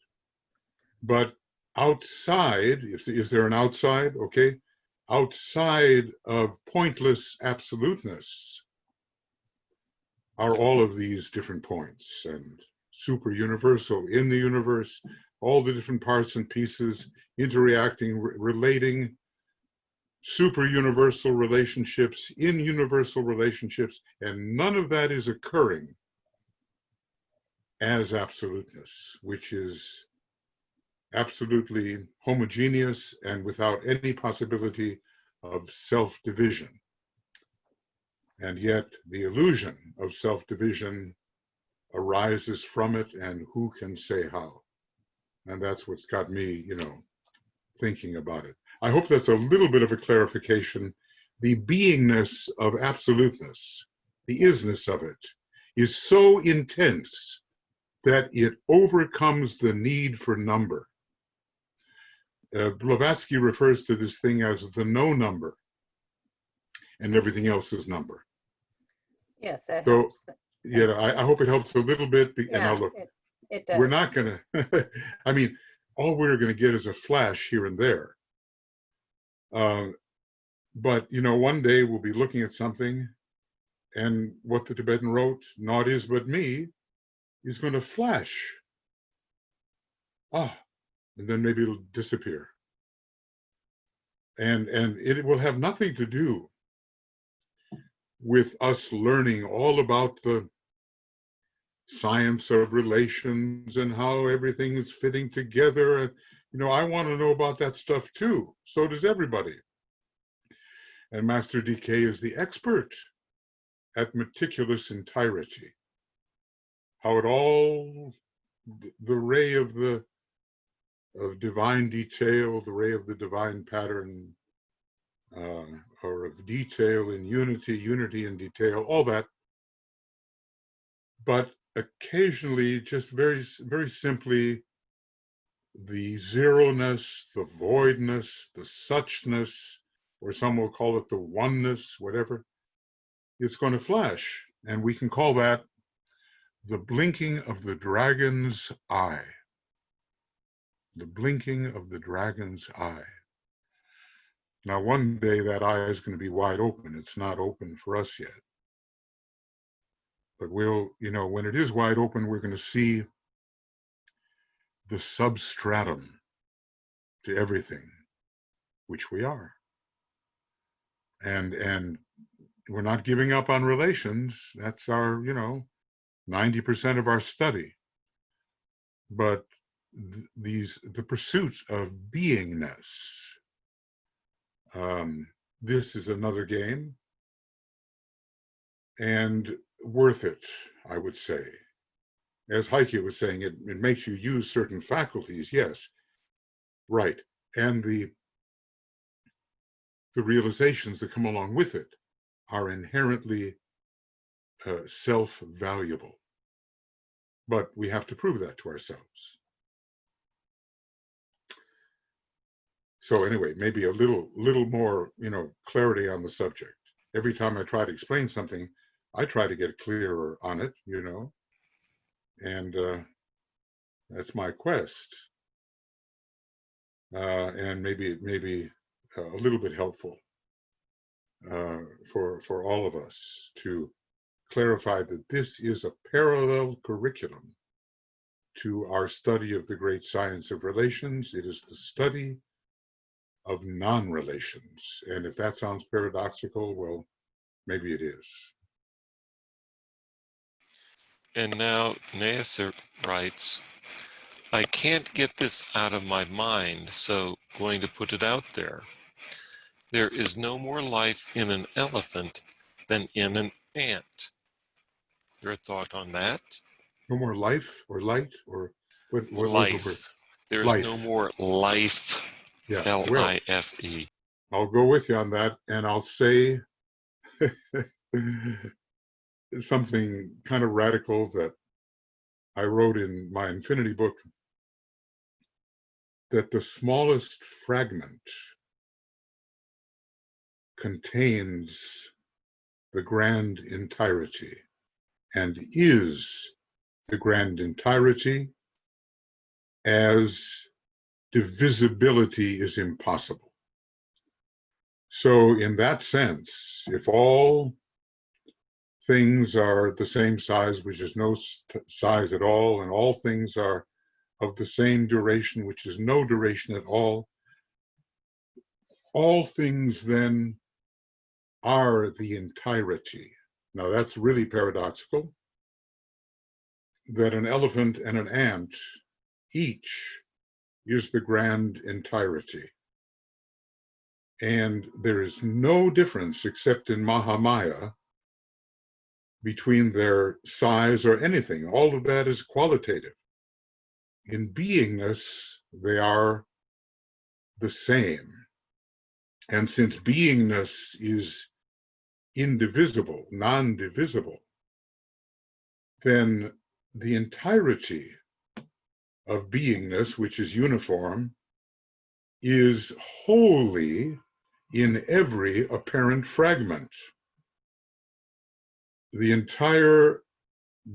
A: But outside, is there an outside? Okay. Outside of pointless absoluteness are all of these different points, and super universal in the universe, all the different parts and pieces interacting, relating, super universal relationships in universal relationships, and none of that is occurring as absoluteness, which is absolutely homogeneous and without any possibility of self-division. And yet the illusion of self-division arises from it, and who can say how? And that's what's got me, thinking about it. I hope that's a little bit of a clarification. The beingness of absoluteness the isness of it, is so intense that it overcomes the need for number. Blavatsky refers to this thing as the no number, and everything else is number.
C: Yes, that
A: So,
C: helps.
A: yeah, I hope it helps a little bit. And
C: Yeah,
A: now look,
C: it does.
A: we're not going to, I mean, all we're going to get is a flash here and there. But, you know, one day we'll be looking at something, and what the Tibetan wrote, "Naught is but me," is going to flash. Ah, and then maybe it'll disappear. And it will have nothing to do with us learning all about the science of relations and how everything is fitting together. And, you know, I want to know about that stuff too. So does everybody. And Master DK is the expert at meticulous entirety. How it all, the ray of divine detail, the ray of the divine pattern, or of detail in unity, unity in detail, all that. But occasionally, just very, very simply, the zero-ness, the voidness, the suchness, or some will call it the oneness, whatever, it's going to flash. And we can call that the blinking of the dragon's eye. The blinking of the dragon's eye. Now, one day that eye is going to be wide open. It's not open for us yet. But we'll, you know, when it is wide open, we're going to see the substratum to everything, which we are. And we're not giving up on relations. That's our, you know, 90% of our study. But the pursuit of beingness, this is another game, and worth it, I would say. As Heike was saying, it makes you use certain faculties, yes, right. And the realizations that come along with it are inherently self-valuable. But we have to prove that to ourselves. So anyway, maybe a little more, you know, clarity on the subject. Every time I try to explain something, I try to get clearer on it, you know, and that's my quest. And maybe a little bit helpful for all of us to clarify that this is a parallel curriculum to our study of the great science of relations. It is the study of non-relations. And if that sounds paradoxical, well, maybe it is.
B: And now Neasser writes, I can't get this out of my mind, so going to put it out there. There is no more life in an elephant than in an ant. Your thought on that?
A: No more life or light or what was the word?
B: Life. There is no
A: Life.
B: more life.
A: Yeah, well,
B: L-I-F-E.
A: I'll go with you on that, and I'll say something kind of radical that I wrote in my Infinity book, that the smallest fragment contains the grand entirety and is the grand entirety as divisibility is impossible. So in that sense, if all things are the same size, which is no size at all, and all things are of the same duration, which is no duration at all things then are the entirety. Now that's really paradoxical, that an elephant and an ant each is the grand entirety. And there is no difference except in Mahamaya between their size or anything. All of that is qualitative. In beingness, they are the same. And since beingness is indivisible, non-divisible, then the entirety of beingness, which is uniform, is wholly in every apparent fragment. The entire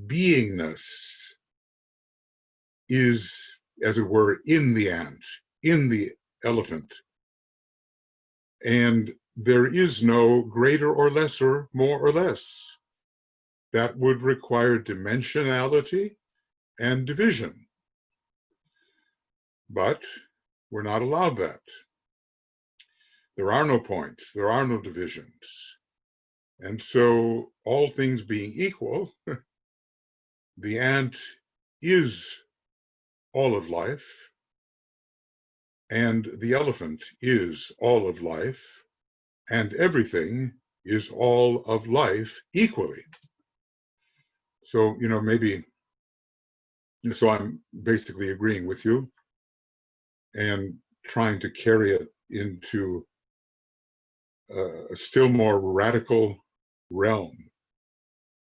A: beingness is, as it were, in the ant, in the elephant. And there is no greater or lesser, more or less. That would require dimensionality and division. But we're not allowed that. There are no points, there are no divisions. And so, all things being equal, the ant is all of life, and the elephant is all of life, and everything is all of life equally. So, maybe, so I'm basically agreeing with you and trying to carry it into a still more radical realm.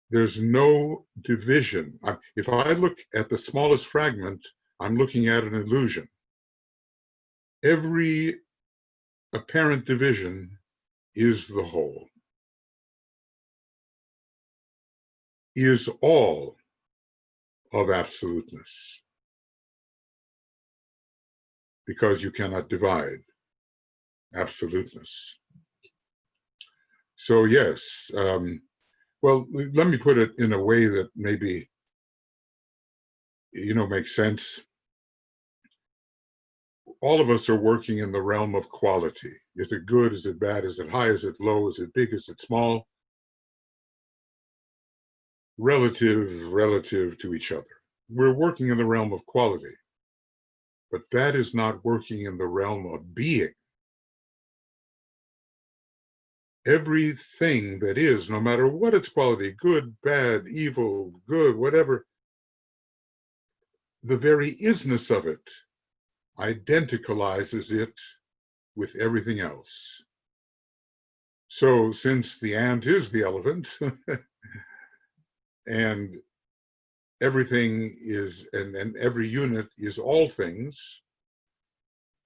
A: There's no division. If I look at the smallest fragment, I'm looking at an illusion. Every apparent division is the whole, is all of absoluteness, because you cannot divide absoluteness. So yes, well, let me put it in a way that maybe, makes sense. All of us are working in the realm of quality. Is it good? Is it bad? Is it high? Is it low? Is it big? Is it small? Relative to each other. We're working in the realm of quality, but that is not working in the realm of being. Everything that is, no matter what its quality, good, bad, evil, good, whatever, the very isness of it identicalizes it with everything else. So since the ant is the elephant, and everything is, and every unit is all things,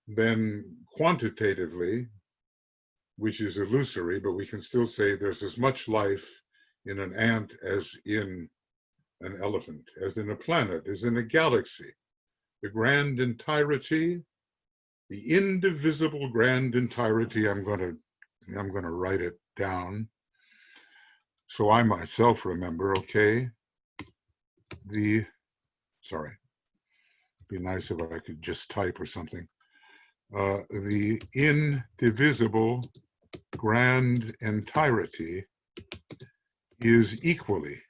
A: then quantitatively, which is illusory, but we can still say there's as much life in an ant as in an elephant, as in a planet, as in a galaxy. The grand entirety, the indivisible grand entirety, I'm going to write it down so I myself remember, okay? Sorry, it'd be nice if I could just type or something. The indivisible grand entirety is equally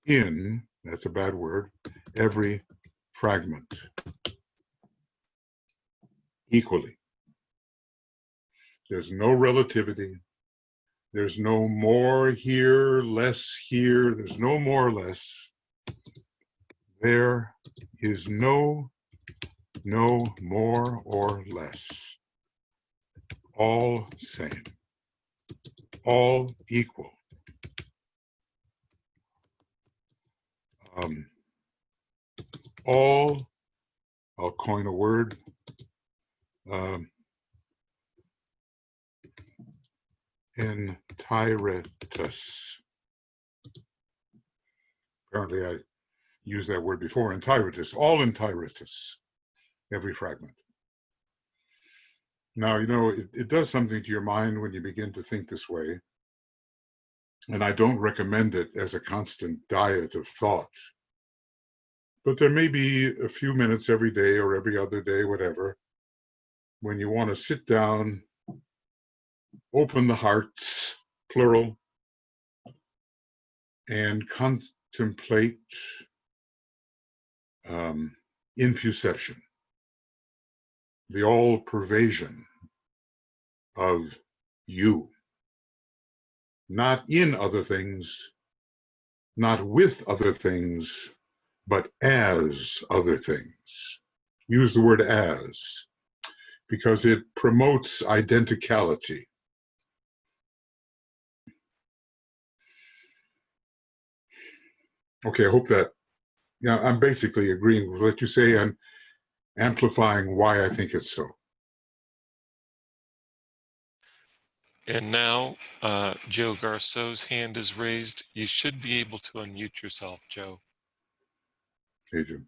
A: in, that's a bad word, every fragment. Equally. There's no relativity. There's no more here, less here. There's no more or less. There is no more or less. All same. All equal. All, I'll coin a word, entiritus. Apparently I used that word before, entiritus, all entiritus, every fragment. Now, it does something to your mind when you begin to think this way, and I don't recommend it as a constant diet of thought. But there may be a few minutes every day or every other day, whatever, when you want to sit down, open the hearts, plural, and contemplate infuception, the all-pervasion of you, not in other things, not with other things, but as other things. Use the word as, because it promotes identicality. Okay, I hope that, yeah, I'm basically agreeing with what you say and amplifying why I think it's so.
B: And now, Joe Garceau's hand is raised. You should be able to unmute yourself, Joe.
A: Hey, Jim.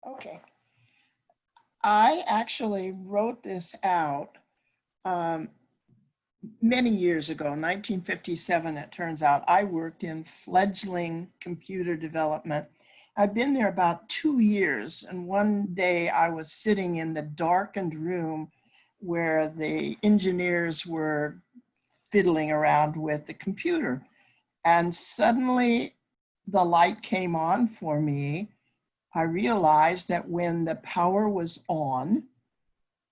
D: Okay. I actually wrote this out many years ago, 1957, it turns out. I worked in fledgling computer development. I've been there about 2 years, and one day I was sitting in the darkened room where the engineers were fiddling around with the computer. And suddenly the light came on for me. I realized that when the power was on,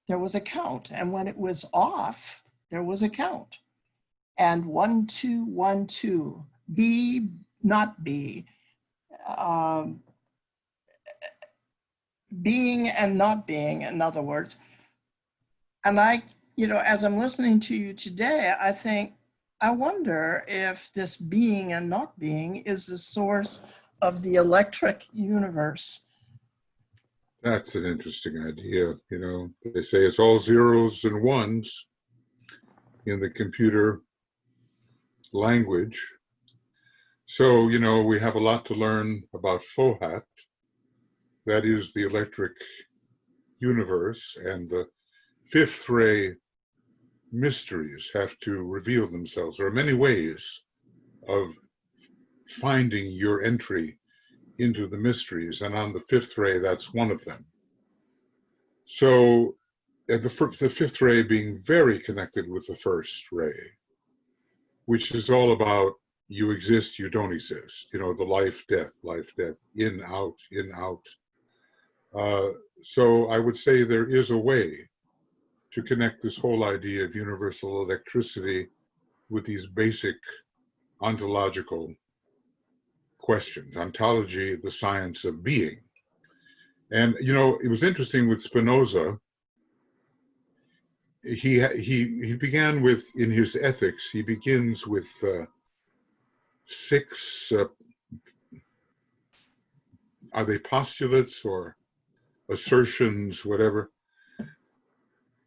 D: there was a count. And when it was off, there was a count. And 1, 2, 1, 2, be, not be, being and not being, in other words. And I, as I'm listening to you today, I think, I wonder if this being and not being is the source of the electric universe.
A: That's an interesting idea. They say it's all zeros and ones in the computer language. So, we have a lot to learn about Fohat. That is the electric universe, and the fifth ray mysteries have to reveal themselves. There are many ways of finding your entry into the mysteries, and on the fifth ray, that's one of them. So the fifth ray being very connected with the first ray, which is all about you exist, you don't exist, the life, death, in, out, in, out. So I would say there is a way to connect this whole idea of universal electricity with these basic ontological questions. Ontology, the science of being. And, it was interesting with Spinoza. He began with, in his ethics, he begins with 6, are they postulates or assertions, whatever?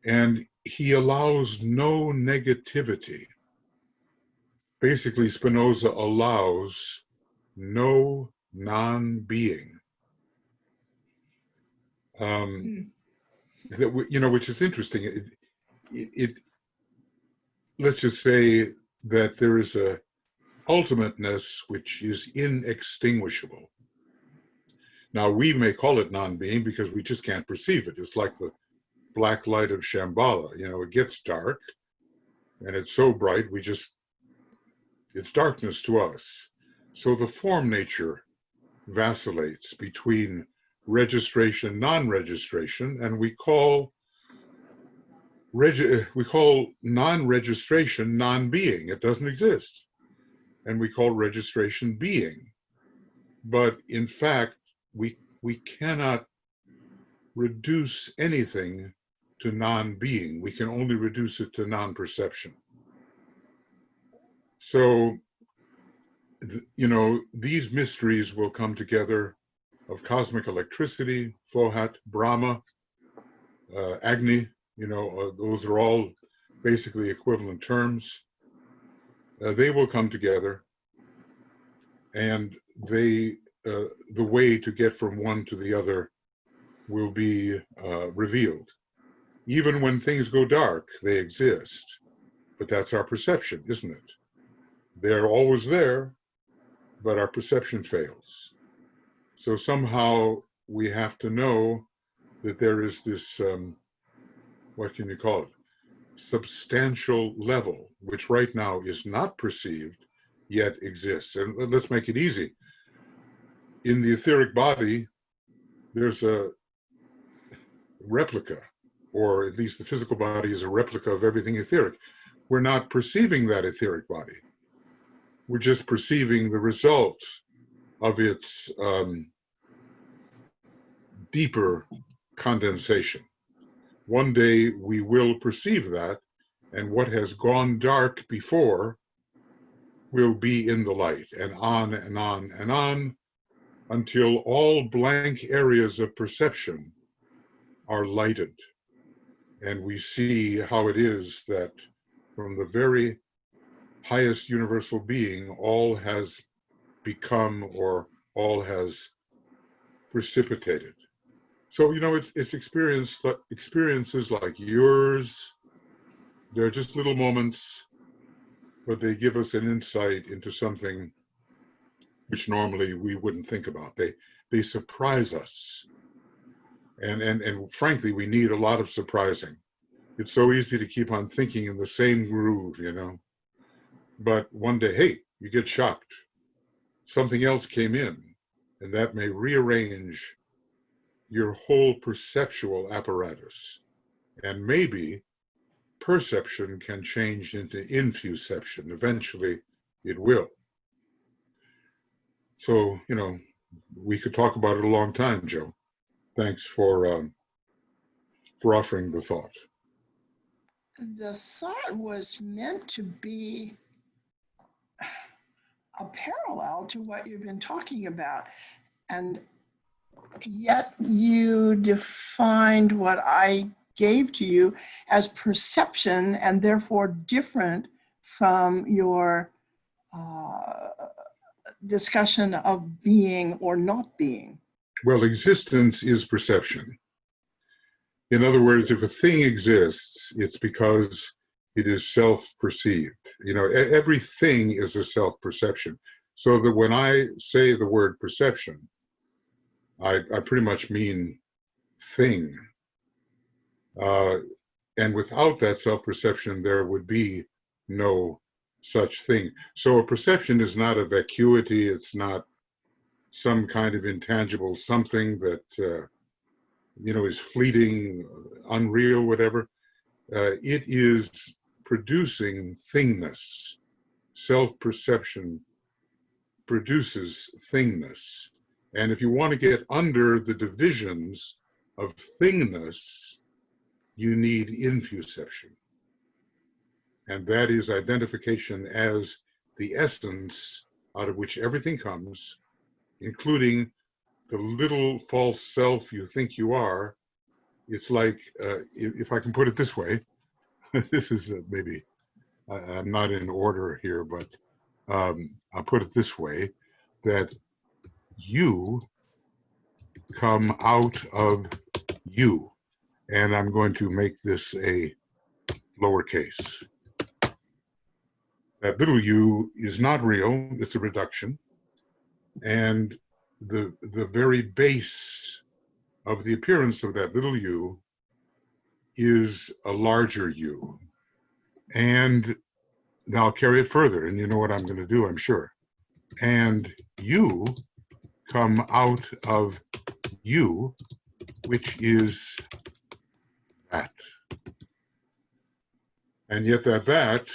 A: And he allows no negativity. Basically, Spinoza allows no non-being. Which is interesting. It let's just say that there is a ultimateness which is inextinguishable. Now, we may call it non-being because we just can't perceive it. It's like the black light of Shambhala. It gets dark, and it's so bright, it's darkness to us. So the form nature vacillates between registration, non-registration, and we call non-registration non-being. It doesn't exist. And we call registration being. But in fact, we cannot reduce anything to non-being. We can only reduce it to non-perception. So, these mysteries will come together of cosmic electricity, Fohat, Brahma, Agni, those are all basically equivalent terms. They will come together, and the way to get from one to the other will be revealed. Even when things go dark, they exist, but that's our perception, isn't it? They're always there, but our perception fails. So somehow we have to know that there is this, what can you call it? Substantial level, which right now is not perceived, yet exists. And let's make it easy. In the etheric body, there's a replica, or at least the physical body is a replica of everything etheric. We're not perceiving that etheric body. We're just perceiving the result of its deeper condensation. One day we will perceive that, and what has gone dark before will be in the light, and on and on and on, until all blank areas of perception are lighted. And we see how it is that from the very highest universal being, all has become, or all has precipitated. So, it's experiences like yours. They're just little moments, but they give us an insight into something which normally we wouldn't think about. They surprise us. And frankly, we need a lot of surprising. It's so easy to keep on thinking in the same groove, But one day, hey, you get shocked. Something else came in, and that may rearrange your whole perceptual apparatus. And maybe perception can change into infuception. Eventually, it will. So, we could talk about it a long time, Joe. Thanks for offering the thought.
D: The thought was meant to be a parallel to what you've been talking about. And yet you defined what I gave to you as perception, and therefore different from your discussion of being or not being.
A: Well, existence is perception. In other words, if a thing exists, it's because it is self-perceived. Everything is a self-perception. So that when I say the word perception, I pretty much mean thing. And without that self-perception, there would be no such thing. So a perception is not a vacuity. It's not some kind of intangible something that, is fleeting, unreal, whatever. It is producing thingness. Self-perception produces thingness. And if you want to get under the divisions of thingness, you need infuception. And that is identification as the essence out of which everything comes, including the little false self you think you are. It's like, if I can put it this way, this is maybe, I'm not in order here, but I'll put it this way, that you come out of you. And I'm going to make this a lowercase. That little u is not real, it's a reduction. And the very base of the appearance of that little u is a larger u. And I'll carry it further, and you know what I'm going to do, I'm sure. And you come out of you, which is that. And yet that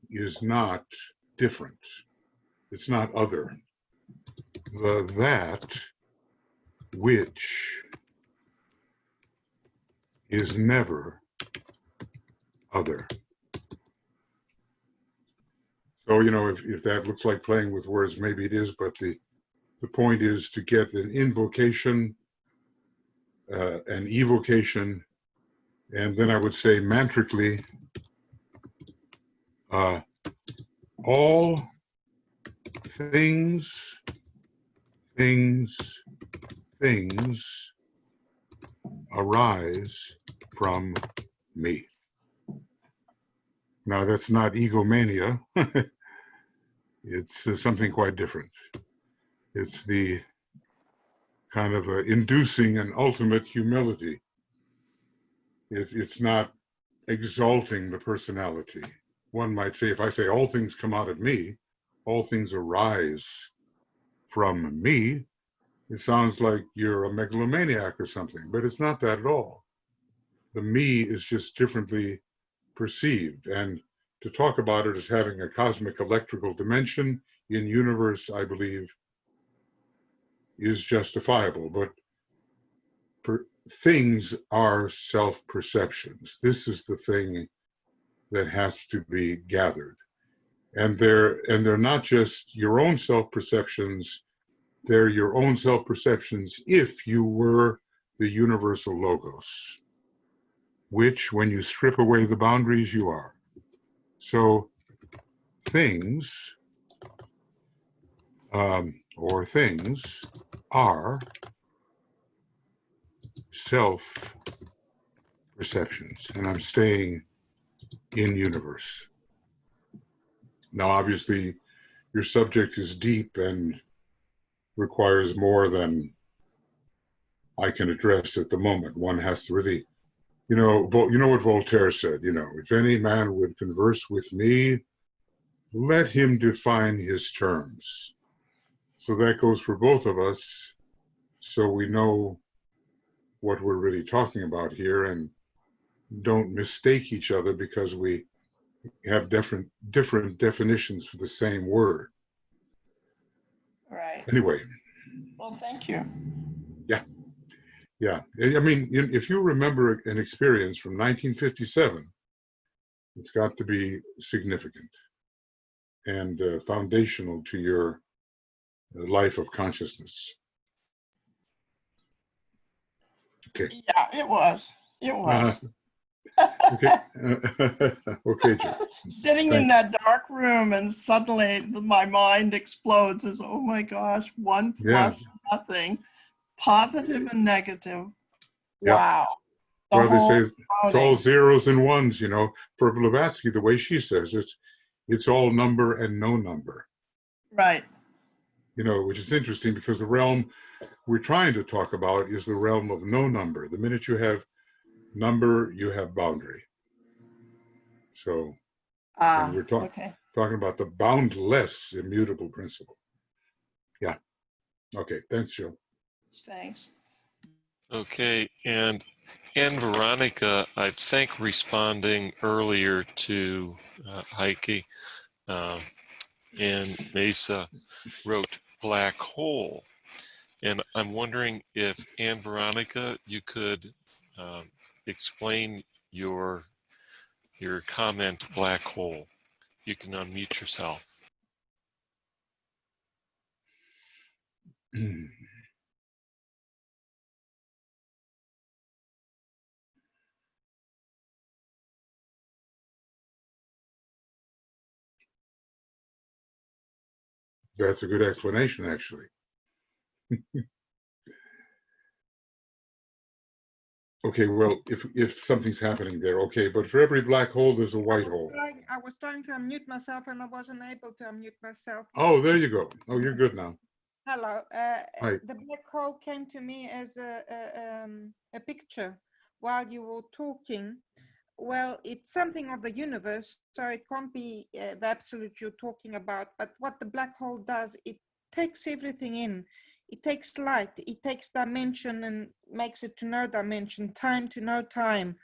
A: is not different. It's not other. The that which is never other. So, if that looks like playing with words, maybe it is, but the point is to get an invocation, an evocation, and then I would say mantrically, all things arise from me. Now, that's not egomania. It's something quite different. It's the kind of inducing an ultimate humility. It's not exalting the personality. One might say, if I say all things come out of me, all things arise from me, it sounds like you're a megalomaniac or something, but it's not that at all. The me is just differently perceived. And to talk about it as having a cosmic electrical dimension in universe, I believe, is justifiable. But things are self-perceptions. This is the thing that has to be gathered. And they're not just your own self-perceptions, they're your own self-perceptions if you were the universal logos, which when you strip away the boundaries, you are. So things, or things are self-perceptions, and I'm staying in universe. Now, obviously, your subject is deep and requires more than I can address at the moment. One has to really, you know what Voltaire said, if any man would converse with me, let him define his terms. So that goes for both of us, so we know what we're really talking about here and don't mistake each other because we have different definitions for the same word.
D: Right.
A: Anyway.
D: Well, thank you.
A: Yeah. I mean, if you remember an experience from 1957, it's got to be significant and foundational to your life of consciousness. Okay.
D: Yeah, it was. It was.
A: Okay. Okay, Joe.
D: Sitting in that dark room and suddenly my mind explodes as, oh my gosh, 1 plus nothing, positive and negative.
A: Yeah.
D: Wow.
A: Well, they say it's all
D: outing.
A: zeros and ones, For Blavatsky, the way she says it's all number and no number.
D: Right.
A: Which is interesting because the realm we're trying to talk about is the realm of no number. The minute you have number, you have boundary. So, and we're talking about the boundless immutable principle. Yeah. Okay. Thanks, Joe.
D: Thanks.
B: Okay, and Veronica, I think responding earlier to Heike and Mesa wrote black hole. And I'm wondering if, Anne Veronica, you could explain your comment, black hole. You can unmute yourself.
A: That's a good explanation, actually. Okay, well, if something's happening there, okay, but for every black hole, there's a white hole.
E: I was trying to unmute myself and I wasn't able to unmute myself.
A: Oh, there you go. Oh, you're good now.
E: Hello.
A: Hi.
E: The black hole came to me as a picture while you were talking. Well, it's something of the universe, so it can't be the absolute you're talking about. But what the black hole does, it takes everything in. It takes light, it takes dimension and makes it to no dimension, time to no time.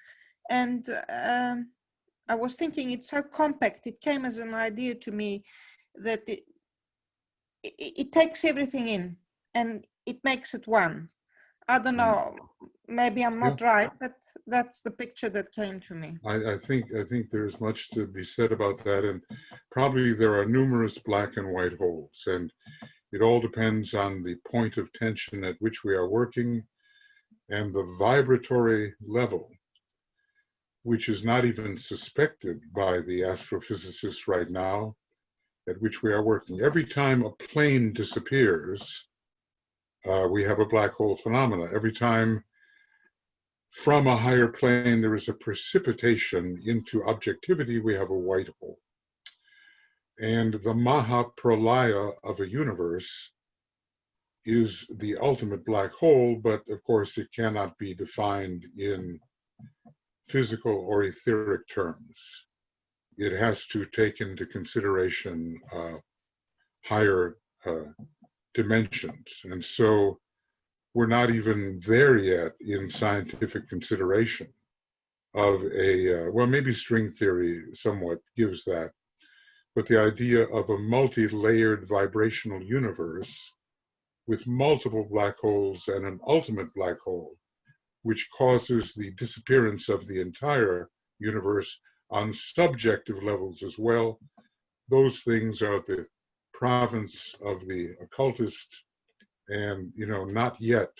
E: And I was thinking it's so compact. It came as an idea to me that it takes everything in and it makes it one. I don't know, maybe I'm not right, but that's the picture that came to me.
A: I think there's much to be said about that, and probably there are numerous black and white holes, and it all depends on the point of tension at which we are working and the vibratory level, which is not even suspected by the astrophysicists right now, at which we are working. Every time a plane disappears, we have a black hole phenomena. Every time from a higher plane there is a precipitation into objectivity, we have a white hole. And the Mahapralaya of a universe is the ultimate black hole, but of course it cannot be defined in physical or etheric terms. It has to take into consideration higher dimensions. And so we're not even there yet in scientific consideration of well, maybe string theory somewhat gives that, but the idea of a multi-layered vibrational universe with multiple black holes and an ultimate black hole which causes the disappearance of the entire universe on subjective levels as well. Those things are the province of the occultist, and not yet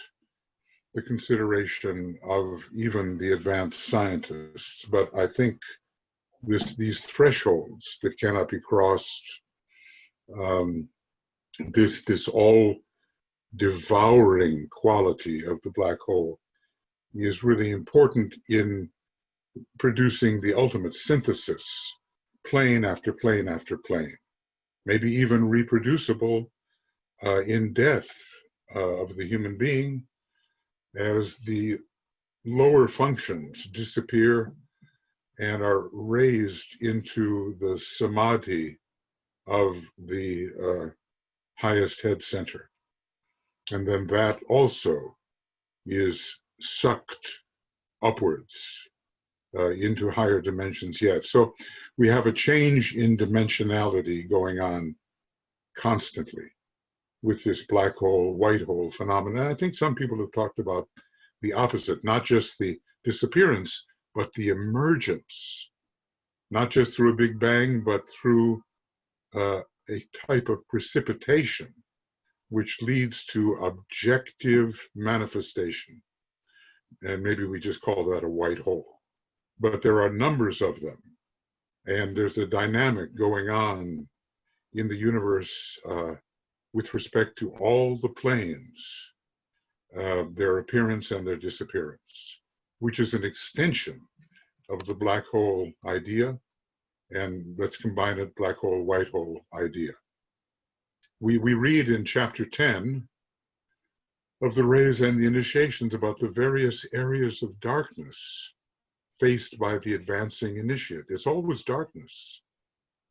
A: the consideration of even the advanced scientists. But I think these thresholds that cannot be crossed, this all devouring quality of the black hole is really important in producing the ultimate synthesis, plane after plane after plane, maybe even reproducible in death of the human being as the lower functions disappear and are raised into the samadhi of the highest head center. And then that also is sucked upwards into higher dimensions yet. So we have a change in dimensionality going on constantly with this black hole, white hole phenomenon. I think some people have talked about the opposite, not just the disappearance, but the emergence, not just through a big bang, but through a type of precipitation, which leads to objective manifestation. And maybe we just call that a white hole. But there are numbers of them. And there's a dynamic going on in the universe with respect to all the planes, their appearance and their disappearance, which is an extension of the black hole idea. And let's combine it, black hole, white hole idea. We read in chapter 10 of the rays and the initiations about the various areas of darkness faced by the advancing initiate. It's always darkness,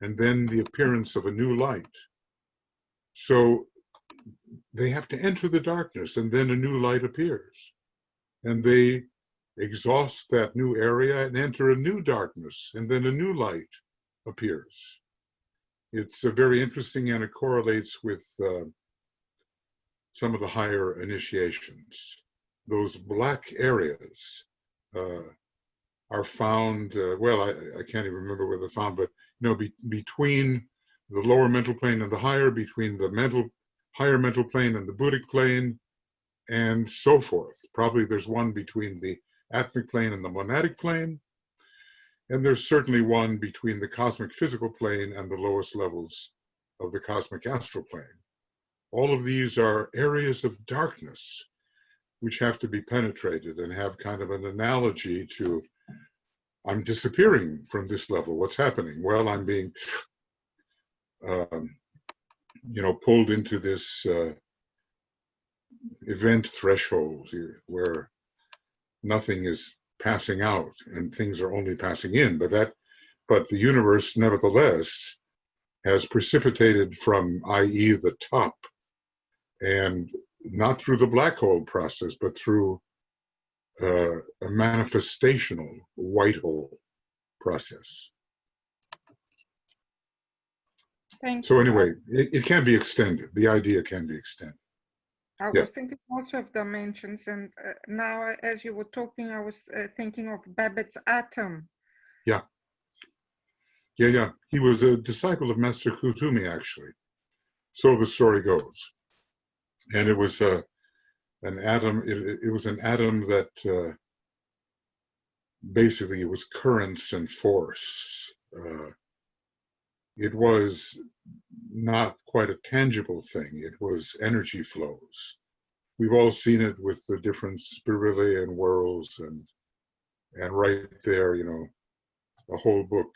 A: and then the appearance of a new light. So they have to enter the darkness, and then a new light appears. And they exhaust that new area and enter a new darkness, and then a new light appears. It's very interesting, and it correlates with some of the higher initiations. Those black areas are found, well, I can't even remember where they're found, but between the lower mental plane and the higher, between the higher mental plane and the Buddhic plane, and so forth. Probably there's one between the atmic plane and the monadic plane, and there's certainly one between the cosmic physical plane and the lowest levels of the cosmic astral plane. All of these are areas of darkness which have to be penetrated and have kind of an analogy to, I'm disappearing from this level. What's happening? Well, I'm being, pulled into this event threshold here where nothing is passing out and things are only passing in. But the universe, nevertheless, has precipitated from, i.e., the top, and not through the black hole process, but through a manifestational white hole process.
E: Thank
A: So
E: you.
A: anyway, it can be extended. The idea can be extended.
E: I
A: Yeah.
E: was thinking also of dimensions, and now as you were talking, I was thinking of Babbitt's atom.
A: Yeah. He was a disciple of Master Kutumi, actually. So the story goes. And it was an atom. It was an atom that basically it was currents and force. It was not quite a tangible thing. It was energy flows. We've all seen it with the different Spirilian worlds, and right there, a whole book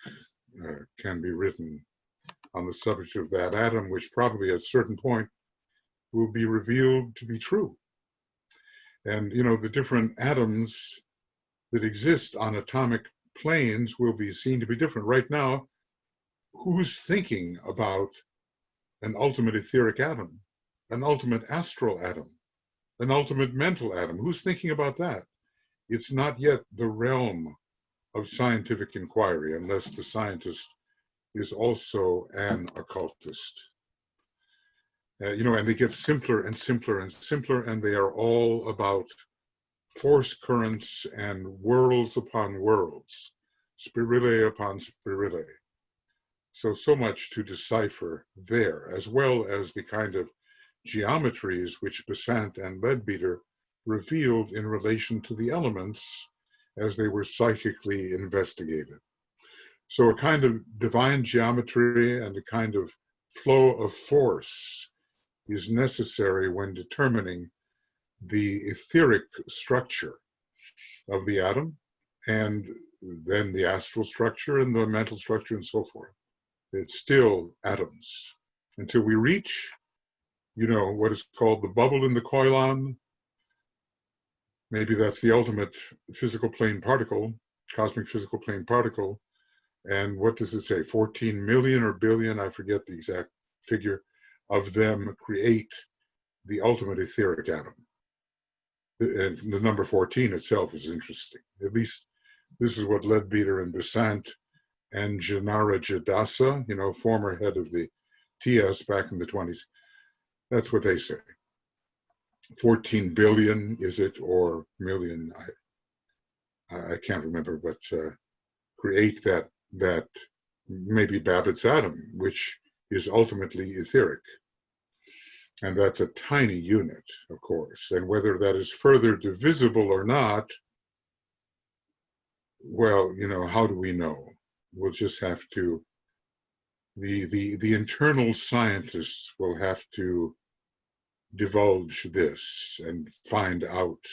A: can be written on the subject of that atom, which probably at a certain point will be revealed to be true. And, the different atoms that exist on atomic planes will be seen to be different. Right now, who's thinking about an ultimate etheric atom, an ultimate astral atom, an ultimate mental atom? Who's thinking about that? It's not yet the realm of scientific inquiry, unless the scientist is also an occultist. And they get simpler and simpler and simpler, and they are all about force currents and worlds upon worlds, spirillae upon spirillae. So much to decipher there, as well as the kind of geometries which Besant and Leadbeater revealed in relation to the elements as they were psychically investigated. So a kind of divine geometry and a kind of flow of force is necessary when determining the etheric structure of the atom, and then the astral structure and the mental structure and so forth. It's still atoms until we reach, what is called the bubble in the koilon. Maybe that's the ultimate physical plane particle, cosmic physical plane particle. And what does it say? 14 million or billion, I forget the exact figure, of them create the ultimate etheric atom. And the number 14 itself is interesting. At least this is what Leadbeater and Besant and Janara Jadasa, former head of the TS back in the 20s, that's what they say. 14 billion, is it, or million? I can't remember, but create that maybe Babbitt's atom, which is ultimately etheric. And that's a tiny unit, of course. And whether that is further divisible or not, well, how do we know? We'll just have to, the internal scientists will have to divulge this and find out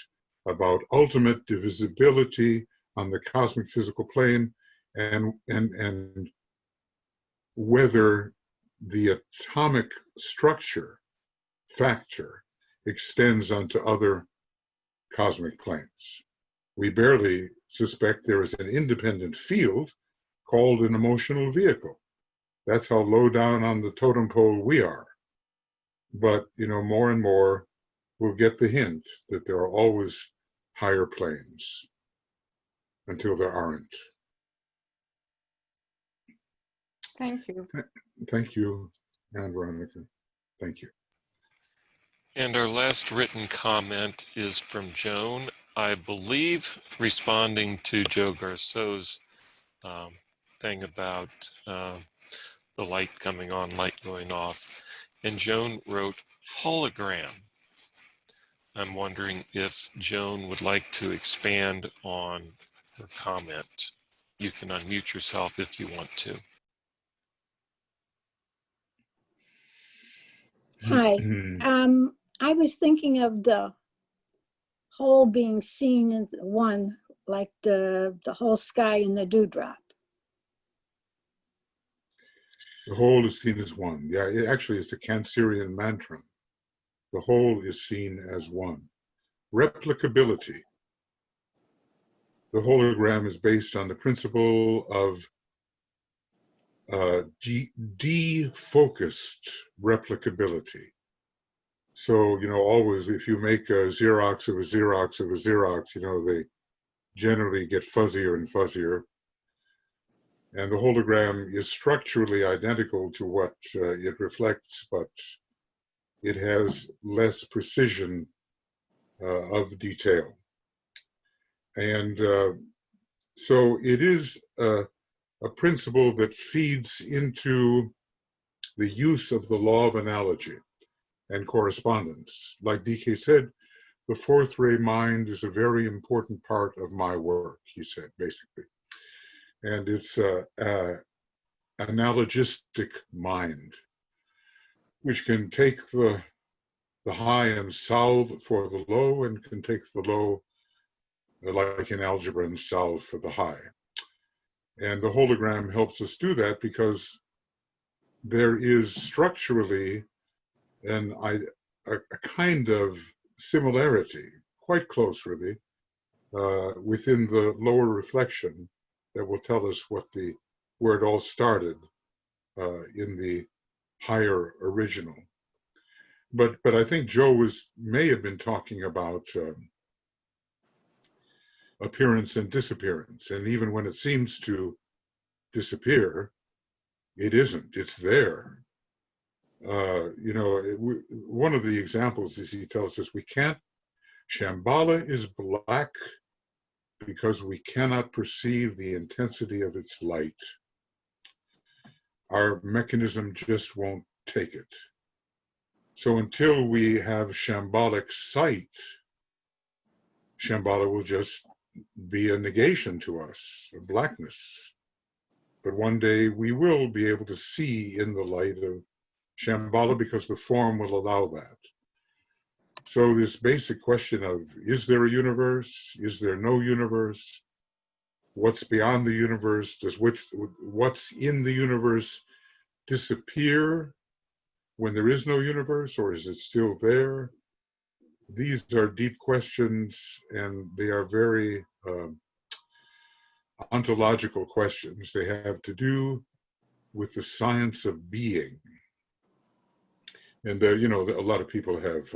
A: about ultimate divisibility on the cosmic physical plane, and whether the atomic structure factor extends onto other cosmic planes. We barely suspect there is an independent field called an emotional vehicle. That's how low down on the totem pole we are. But, more and more we'll get the hint that there are always higher planes until there aren't.
E: Thank you.
A: Thank you, Anne Veronica. Thank you.
B: And our last written comment is from Joan, I believe, responding to Joe Garceau's thing about the light coming on, light going off. And Joan wrote hologram. I'm wondering if Joan would like to expand on her comment. You can unmute yourself if you want to.
F: Hi. I was thinking of the whole being seen as one, like the whole sky in the dewdrop.
A: The whole is seen as one. Yeah, actually, it's a Cancerian mantra. The whole is seen as one. Replicability. The hologram is based on the principle of defocused replicability. So, always if you make a Xerox of a Xerox of a Xerox, they generally get fuzzier and fuzzier. And the hologram is structurally identical to what it reflects, but it has less precision of detail. And so it is a principle that feeds into the use of the law of analogy and correspondence. Like DK said, the fourth ray mind is a very important part of my work, he said, basically. And it's an analogistic mind, which can take the high and solve for the low, and can take the low, like in algebra, and solve for the high. And the hologram helps us do that because there is structurally a kind of similarity, quite close really, within the lower reflection that will tell us where it all started in the higher original. But I think Joe may have been talking about appearance and disappearance, and even when it seems to disappear, it isn't. It's there. One of the examples is he tells us we can't Shambhala is black because we cannot perceive the intensity of its light. Our mechanism just won't take it. So until we have shambhalic sight, Shambhala will just be a negation to us, a blackness. But one day we will be able to see in the light of Shambhala because the form will allow that. So this basic question of, is there a universe? Is there no universe? What's beyond the universe? Does what's in the universe disappear when there is no universe, or is it still there? These are deep questions, and they are very ontological questions. They have to do with the science of being. And you know, a lot of people have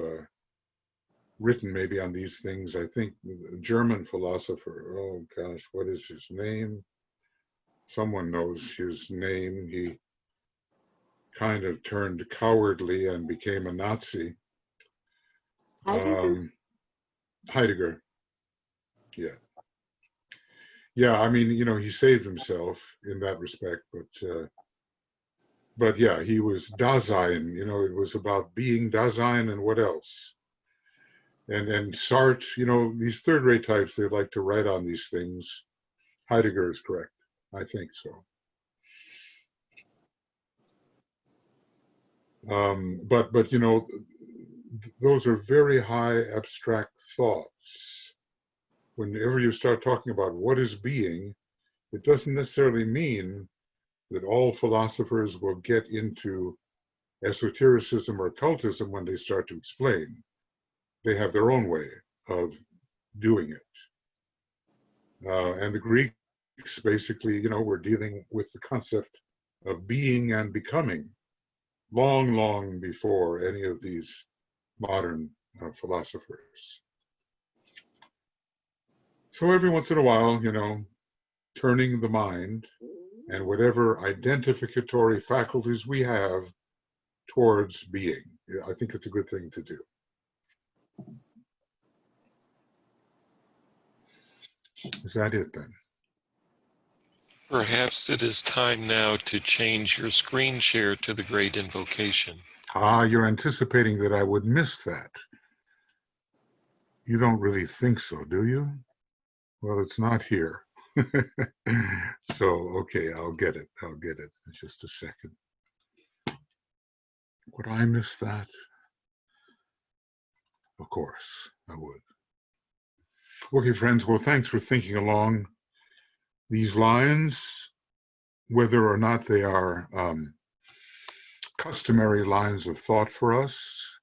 A: written maybe on these things. I think a German philosopher, oh gosh, what is his name? Someone knows his name. He kind of turned cowardly and became a Nazi. Heidegger. Yeah. Yeah, I mean, you know, he saved himself in that respect, but yeah, he was Dasein, you know, it was about being Dasein and what else. And Sartre, you know, these third-rate types, they like to write on these things. Heidegger is correct. I think so. But you know, those are very high abstract thoughts. Whenever you start talking about what is being, it doesn't necessarily mean that all philosophers will get into esotericism or occultism when they start to explain. They have their own way of doing it. And the Greeks basically, you know, were dealing with the concept of being and becoming long, long before any of these modern philosophers. So every once in a while, you know, turning the mind and whatever identificatory faculties we have towards being. I think it's a good thing to do. Is that it then?
B: Perhaps it is time now to change your screen share to the Great Invocation.
A: Ah, you're anticipating that I would miss that. You don't really think so, do you? Well, it's not here. So, okay, I'll get it. I'll get it in just a second. Would I miss that? Of course, I would. Okay, friends, well, thanks for thinking along these lines, whether or not they are customary lines of thought for us.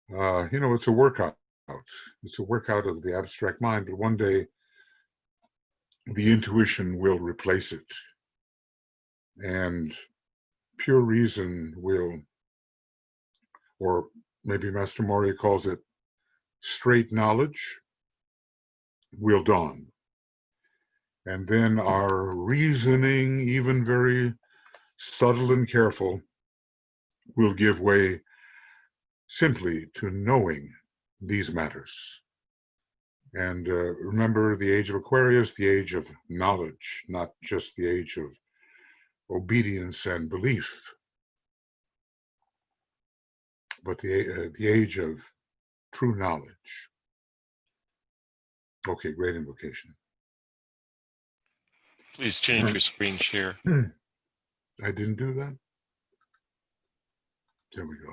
A: You know, it's a workout. It's a workout of the abstract mind, but one day the intuition will replace it. And pure reason will, or maybe Master Moria calls it straight knowledge, will dawn. And then our reasoning, even very subtle and careful, will give way simply to knowing these matters. And remember, the age of Aquarius, the age of knowledge, not just the age of obedience and belief, but the age of true knowledge. Okay, great invocation.
B: Please change your screen share.
A: I didn't do that? There we go.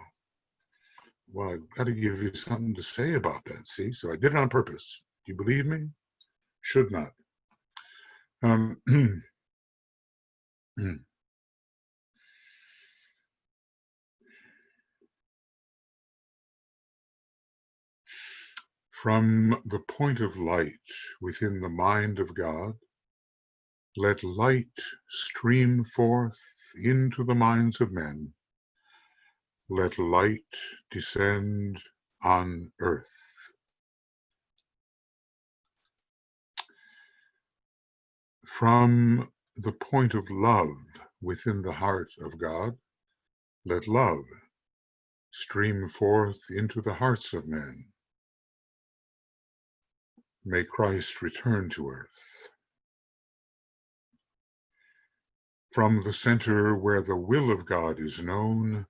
A: Well, I've got to give you something to say about that, see? So I did it on purpose. Do you believe me? Should not. From the point of light within the mind of God, let light stream forth into the minds of men. Let light descend on earth. From the point of love within the heart of God, let love stream forth into the hearts of men. may Christ return to earth. From the center where the will of God is known,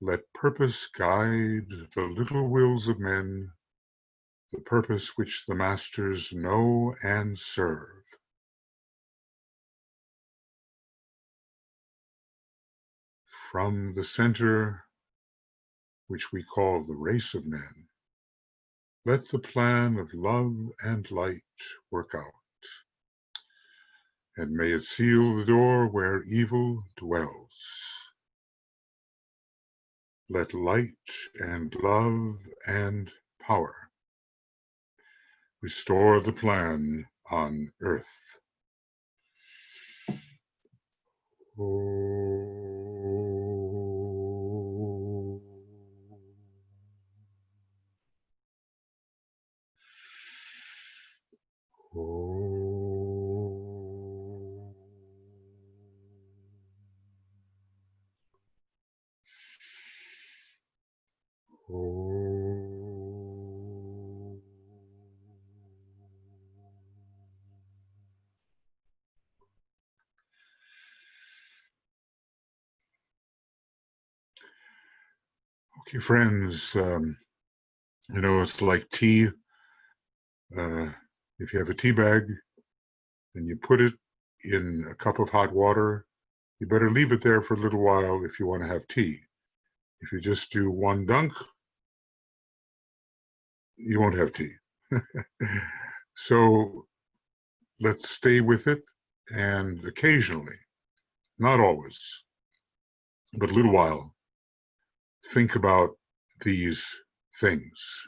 A: let purpose guide the little wills of men, the purpose which the masters know and serve. From the center, which we call the race of men, let the plan of love and light work out, and may it seal the door where evil dwells. Let light and love and power restore the plan on earth. Okay, friends, it's like tea. If you have a tea bag and you put it in a cup of hot water, you better leave it there for a little while if you want to have tea. If you just do one dunk, you won't have tea. So let's stay with it, and occasionally, not always, but a little while, think about these things.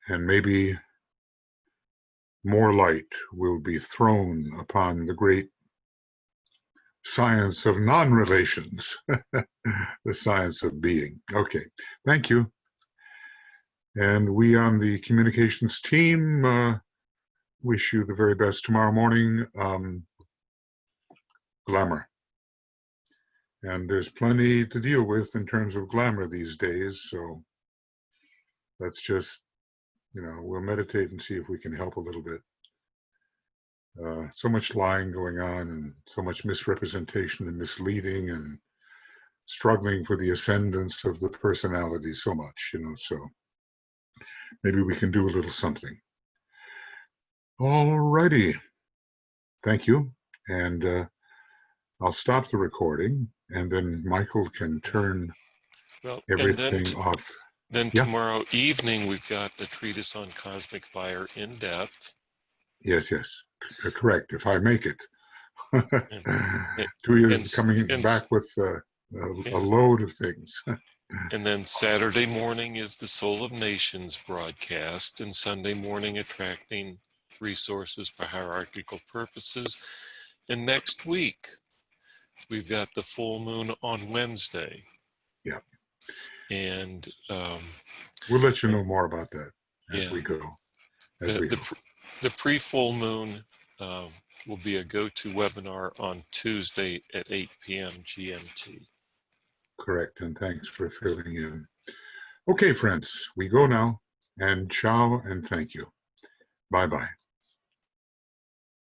A: And maybe more light will be thrown upon the great science of non-relations, the science of being. Okay, thank you. And we on the communications team wish you the very best tomorrow morning. Glamour. And there's plenty to deal with in terms of glamour these days, so let's just, we'll meditate and see if we can help a little bit. So much lying going on, and so much misrepresentation and misleading, and struggling for the ascendance of the personality so much, so maybe we can do a little something. All righty. Thank you. And I'll stop the recording, and then Michael can turn everything off.
B: Then tomorrow evening, we've got the treatise on cosmic fire in depth.
A: Yes, correct, if I make it. Tuya's coming back with a load of things.
B: And then Saturday morning is the Soul of Nations broadcast, and Sunday morning attracting resources for hierarchical purposes. And next week, we've got the full moon on Wednesday.
A: Yeah.
B: And
A: we'll let you know more about that as we go.
B: The pre-full moon will be a go-to webinar on Tuesday at 8 p.m. GMT.
A: Correct, and thanks for filling in. Okay, friends, we go now, and ciao and thank you. Bye-bye.